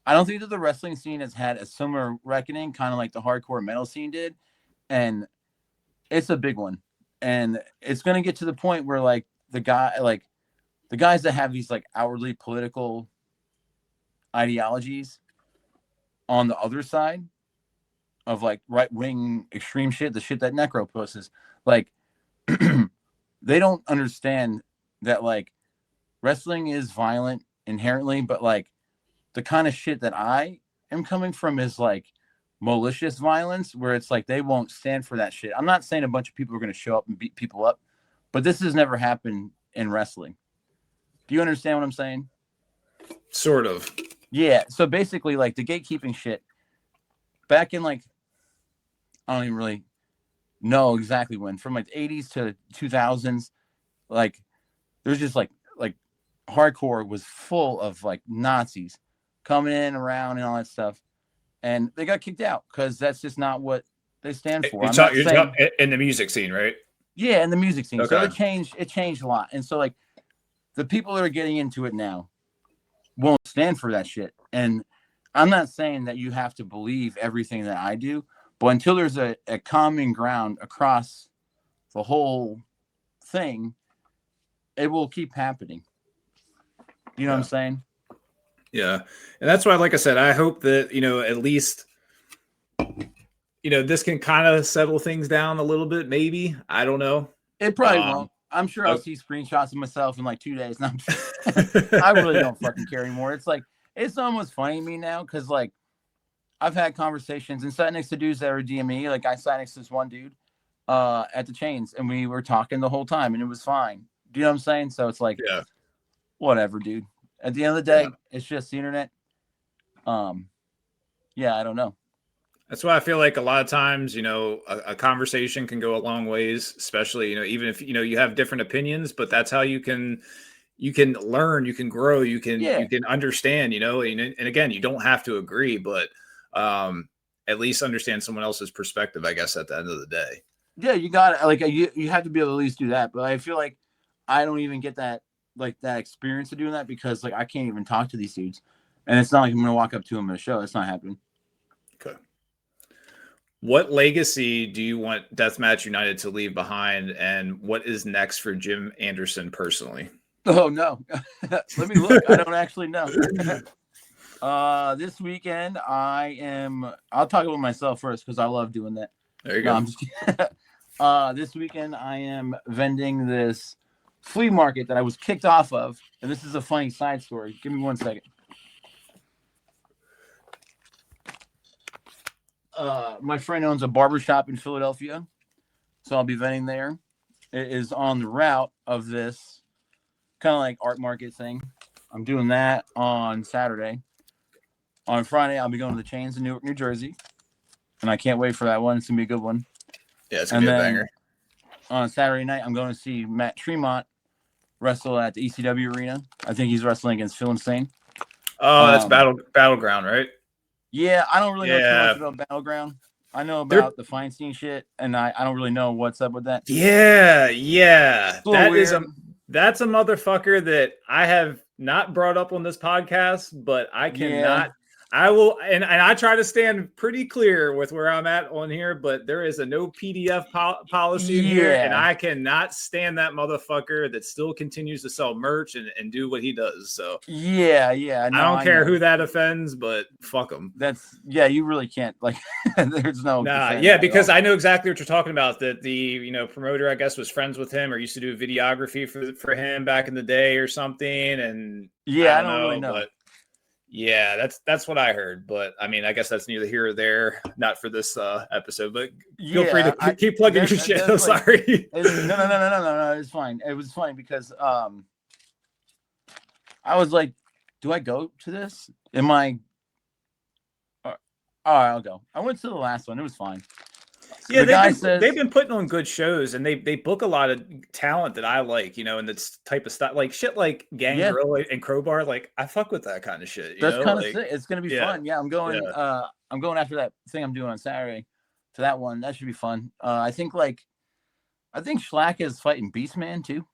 I don't think that the wrestling scene has had a similar reckoning, kind of like the hardcore metal scene did, and it's a big one. And it's going to get to the point where like the guys that have these like outwardly political ideologies on the other side of like right-wing extreme shit, the shit that Necro posts, like they don't understand that like wrestling is violent inherently, but like the kind of shit that I am coming from is like malicious violence, where it's like they won't stand for that shit. I'm not saying a bunch of people are going to show up and beat people up, but this has never happened in wrestling. Do you understand what I'm saying? Sort of. Yeah. So basically, like the gatekeeping shit back in like, I don't even really know exactly when, from like the 80s to 2000s, like there's just like hardcore was full of like Nazis coming in around and all that stuff. And they got kicked out because that's just not what they stand for. You're talking in the music scene, right? Yeah, in the music scene. Okay. So it changed a lot. And so like the people that are getting into it now won't stand for that shit. And I'm not saying that you have to believe everything that I do, but until there's a common ground across the whole thing, it will keep happening. You know what I'm saying? Yeah. And that's why, like I said, I hope that, at least, this can kind of settle things down a little bit, maybe. I don't know. It probably won't. I'm sure I'll see screenshots of myself in like 2 days. And I really don't fucking care anymore. It's like, it's almost funny to me now because like I've had conversations and sat next to dudes that are DME. Like I sat next to this one dude at the Chains and we were talking the whole time and it was fine. Do you know what I'm saying? So it's like, whatever, dude. At the end of the day, it's just the internet. Yeah, I don't know. That's why I feel like a lot of times, a conversation can go a long ways, especially, even if, you have different opinions, but that's how you can, you can learn, you can grow, you can understand, and again, you don't have to agree, but at least understand someone else's perspective, I guess, at the end of the day. Yeah, you got it. Like you have to be able to at least do that. But I feel like I don't even get that experience of doing that because like I can't even talk to these dudes, and it's not like I'm gonna walk up to them in a show. That's not happening. Okay. What legacy do you want Deathmatch United to leave behind, and what is next for Jim Anderson personally? Oh no, let me look. I don't actually know. This weekend I'll talk about myself first because I love doing that. There you go. I'm just this weekend I am vending this flea market that I was kicked off of, and this is a funny side story. Give me 1 second. My friend owns a barbershop in Philadelphia, so I'll be vending there. It is on the route of this kind of like art market thing. I'm doing that on Saturday. On Friday, I'll be going to the Chains in Newark, New Jersey, and I can't wait for that one. It's gonna be a good one. Yeah, it's gonna be a banger. On Saturday night, I'm going to see Matt Tremont wrestle at the ECW arena. I think he's wrestling against Phil Insane. Oh, that's Battleground, right? Yeah, I don't really know too much about Battleground. I know about the Feinstein shit, and I don't really know what's up with that. Yeah. That's a motherfucker that I have not brought up on this podcast, but I cannot. I will, and I try to stand pretty clear with where I'm at on here, but there is a no PDF policy in here, and I cannot stand that motherfucker that still continues to sell merch and do what he does. So no, I don't care who that offends, but fuck him. You really can't there's no because I know exactly what you're talking about. That the promoter, I guess, was friends with him or used to do videography for him back in the day or something, and I don't really know. But yeah, that's what I heard, but I mean, I guess that's neither here or there. Not for this episode, but feel free to keep plugging your shit. I'm sorry. No. It's fine. It was funny because I was like, "Do I go to this? Am I?" All right, I'll go. I went to the last one. It was fine. Yeah, they've been putting on good shows, and they book a lot of talent that I like, and this type of stuff, like shit, like Gangrel and Crowbar. Like I fuck with that kind of shit. That's kind of sick. It's gonna be fun. Yeah, I'm going. Yeah. I'm going after that thing I'm doing on Saturday to that one. That should be fun. I think Schlack is fighting Beastman too.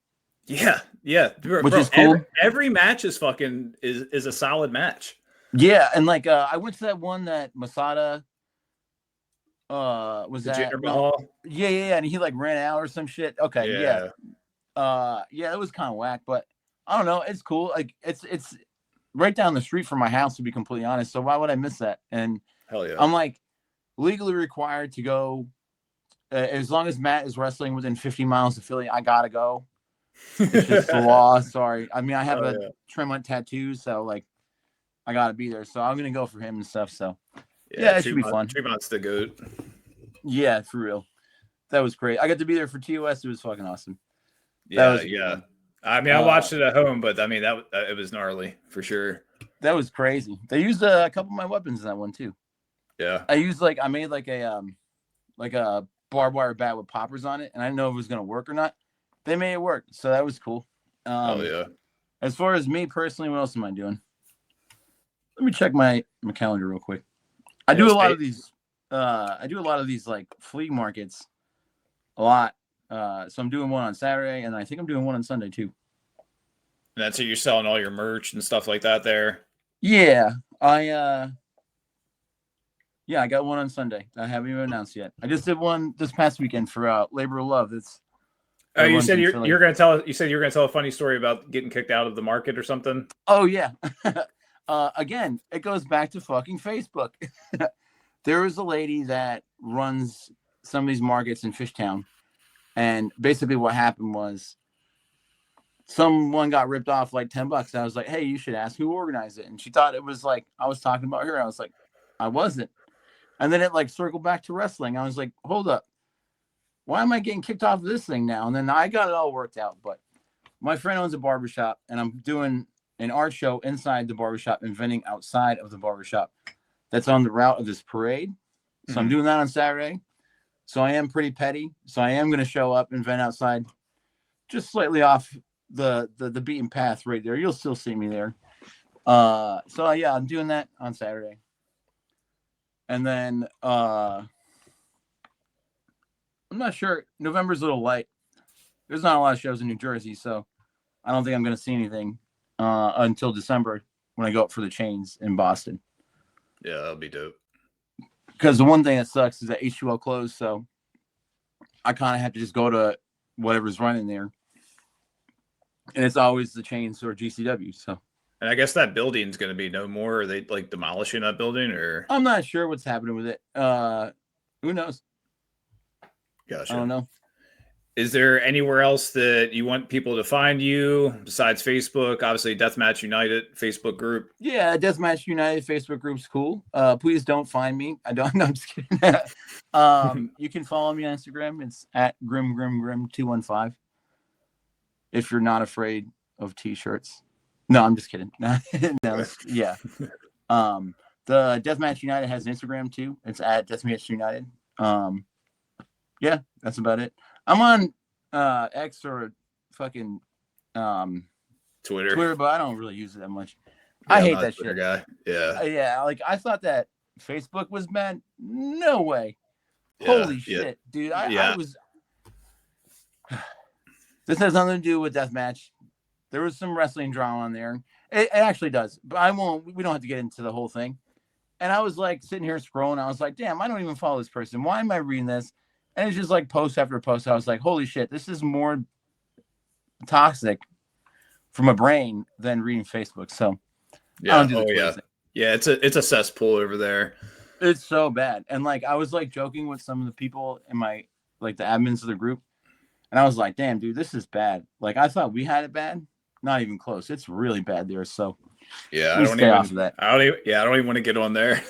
Yeah, which is cool. Every match is fucking is a solid match. Yeah, and I went to that one that Masada. Was that yeah, and he ran out or some shit. Okay, yeah, it was kind of whack, but I don't know, it's cool. Like it's right down the street from my house, to be completely honest, so why would I miss that? And hell yeah, I'm legally required to go as long as Matt is wrestling within 50 miles of Philly. I gotta go. It's just the law. Sorry, I mean I have a Tremont tattoo, so I gotta be there, so I'm gonna go for him and stuff. So yeah, it should be fun. Tremont's the goat. Yeah, for real. That was great. I got to be there for TOS. It was fucking awesome. Yeah. I mean, I watched it at home, but I mean it was gnarly for sure. That was crazy. They used a couple of my weapons in that one too. Yeah. I used I made a barbed wire bat with poppers on it, and I didn't know if it was gonna work or not. They made it work, so that was cool. Yeah. As far as me personally, what else am I doing? Let me check my calendar real quick. I do a lot of these flea markets a lot. So I'm doing one on Saturday, and I think I'm doing one on Sunday too. And that's how you're selling all your merch and stuff like that there. Yeah, I got one on Sunday. I haven't even announced yet. I just did one this past weekend for Labor of Love. You said you're gonna tell a funny story about getting kicked out of the market or something. Oh yeah. Again, it goes back to fucking Facebook. There is a lady that runs some of these markets in Fishtown, and basically what happened was someone got ripped off $10. I was like, hey, you should ask who organized it. And she thought it was I was talking about her. I was like, I wasn't. And then it circled back to wrestling. I was like, hold up. Why am I getting kicked off of this thing now? And then I got it all worked out. But my friend owns a barbershop, and I'm doing an art show inside the barbershop and vending outside of the barbershop. That's on the route of this parade. So I'm doing that on Saturday. So I am pretty petty. So I am going to show up and vent outside, just slightly off the beaten path right there. You'll still see me there. So yeah, I'm doing that on Saturday. And then I'm not sure. November's a little light. There's not a lot of shows in New Jersey, so I don't think I'm going to see anything until December when I go up for the Chains in Boston. Yeah, that'll be dope. Because the one thing that sucks is that H2O closed, so I kind of have to just go to whatever's running there. And it's always the Chains or GCW. So, and I guess that building's going to be no more. Are they like demolishing that building, or I'm not sure what's happening with it. Who knows? Gotcha. I don't know. Is there anywhere else that you want people to find you besides Facebook? Obviously, Deathmatch United Facebook group. Yeah, Deathmatch United Facebook group's cool. Please don't find me. I don't know. I'm just kidding. You can follow me on Instagram. It's at grim215. If you're not afraid of t-shirts. No, I'm just kidding. No, yeah. The Deathmatch United has an Instagram too. It's at Deathmatch United. Yeah, that's about it. I'm on X or fucking Twitter, but I don't really use it that much. Yeah, I hate that Twitter shit. Guy. Yeah. Yeah, like I thought that Facebook was bad. No way. Yeah, Holy shit, dude. I was. This has nothing to do with Deathmatch. There was some wrestling drama on there. It actually does, but I won't. We don't have to get into the whole thing. And I was like sitting here scrolling. I was like, damn, I don't even follow this person. Why am I reading this? And it's just like post after post. I was like, holy shit, this is more toxic for my brain than reading Facebook. So yeah, I don't do the Twitter thing. Yeah, it's a cesspool over there. It's so bad. And like I was like joking with some of the people in my like the admins of the group. And I was like, damn, dude, this is bad. Like I thought we had it bad. Not even close. It's really bad there. So yeah, I don't even want to get on there.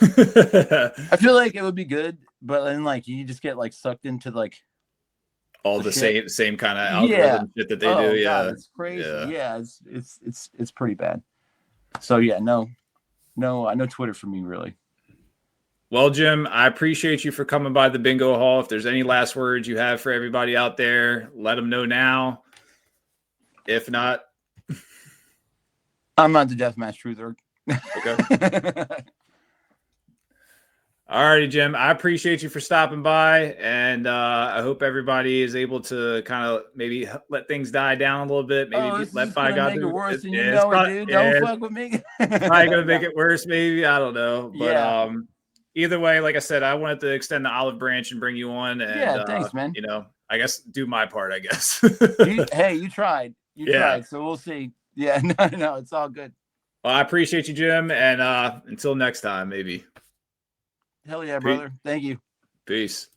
I feel like it would be good, but then like you just get like sucked into like all the same kind of algorithm shit that they do. Yeah, God, it's crazy. Yeah, it's pretty bad. So yeah, no Twitter for me really. Well, Jim, I appreciate you for coming by the bingo hall. If there's any last words you have for everybody out there, let them know now. If not, I'm not the Deathmatch Truther. Okay. All righty, Jim. I appreciate you for stopping by, and I hope everybody is able to kind of maybe let things die down a little bit. Maybe let bygones make it worse, and you know it, dude. Don't fuck with me. Probably gonna make it worse, maybe. I don't know, but either way, like I said, I wanted to extend the olive branch and bring you on, and thanks, man. You know, I guess do my part. I guess. You tried. You tried. So we'll see. Yeah, no, it's all good. Well, I appreciate you, Jim, and until next time, maybe. Hell yeah, brother. Thank you. Peace.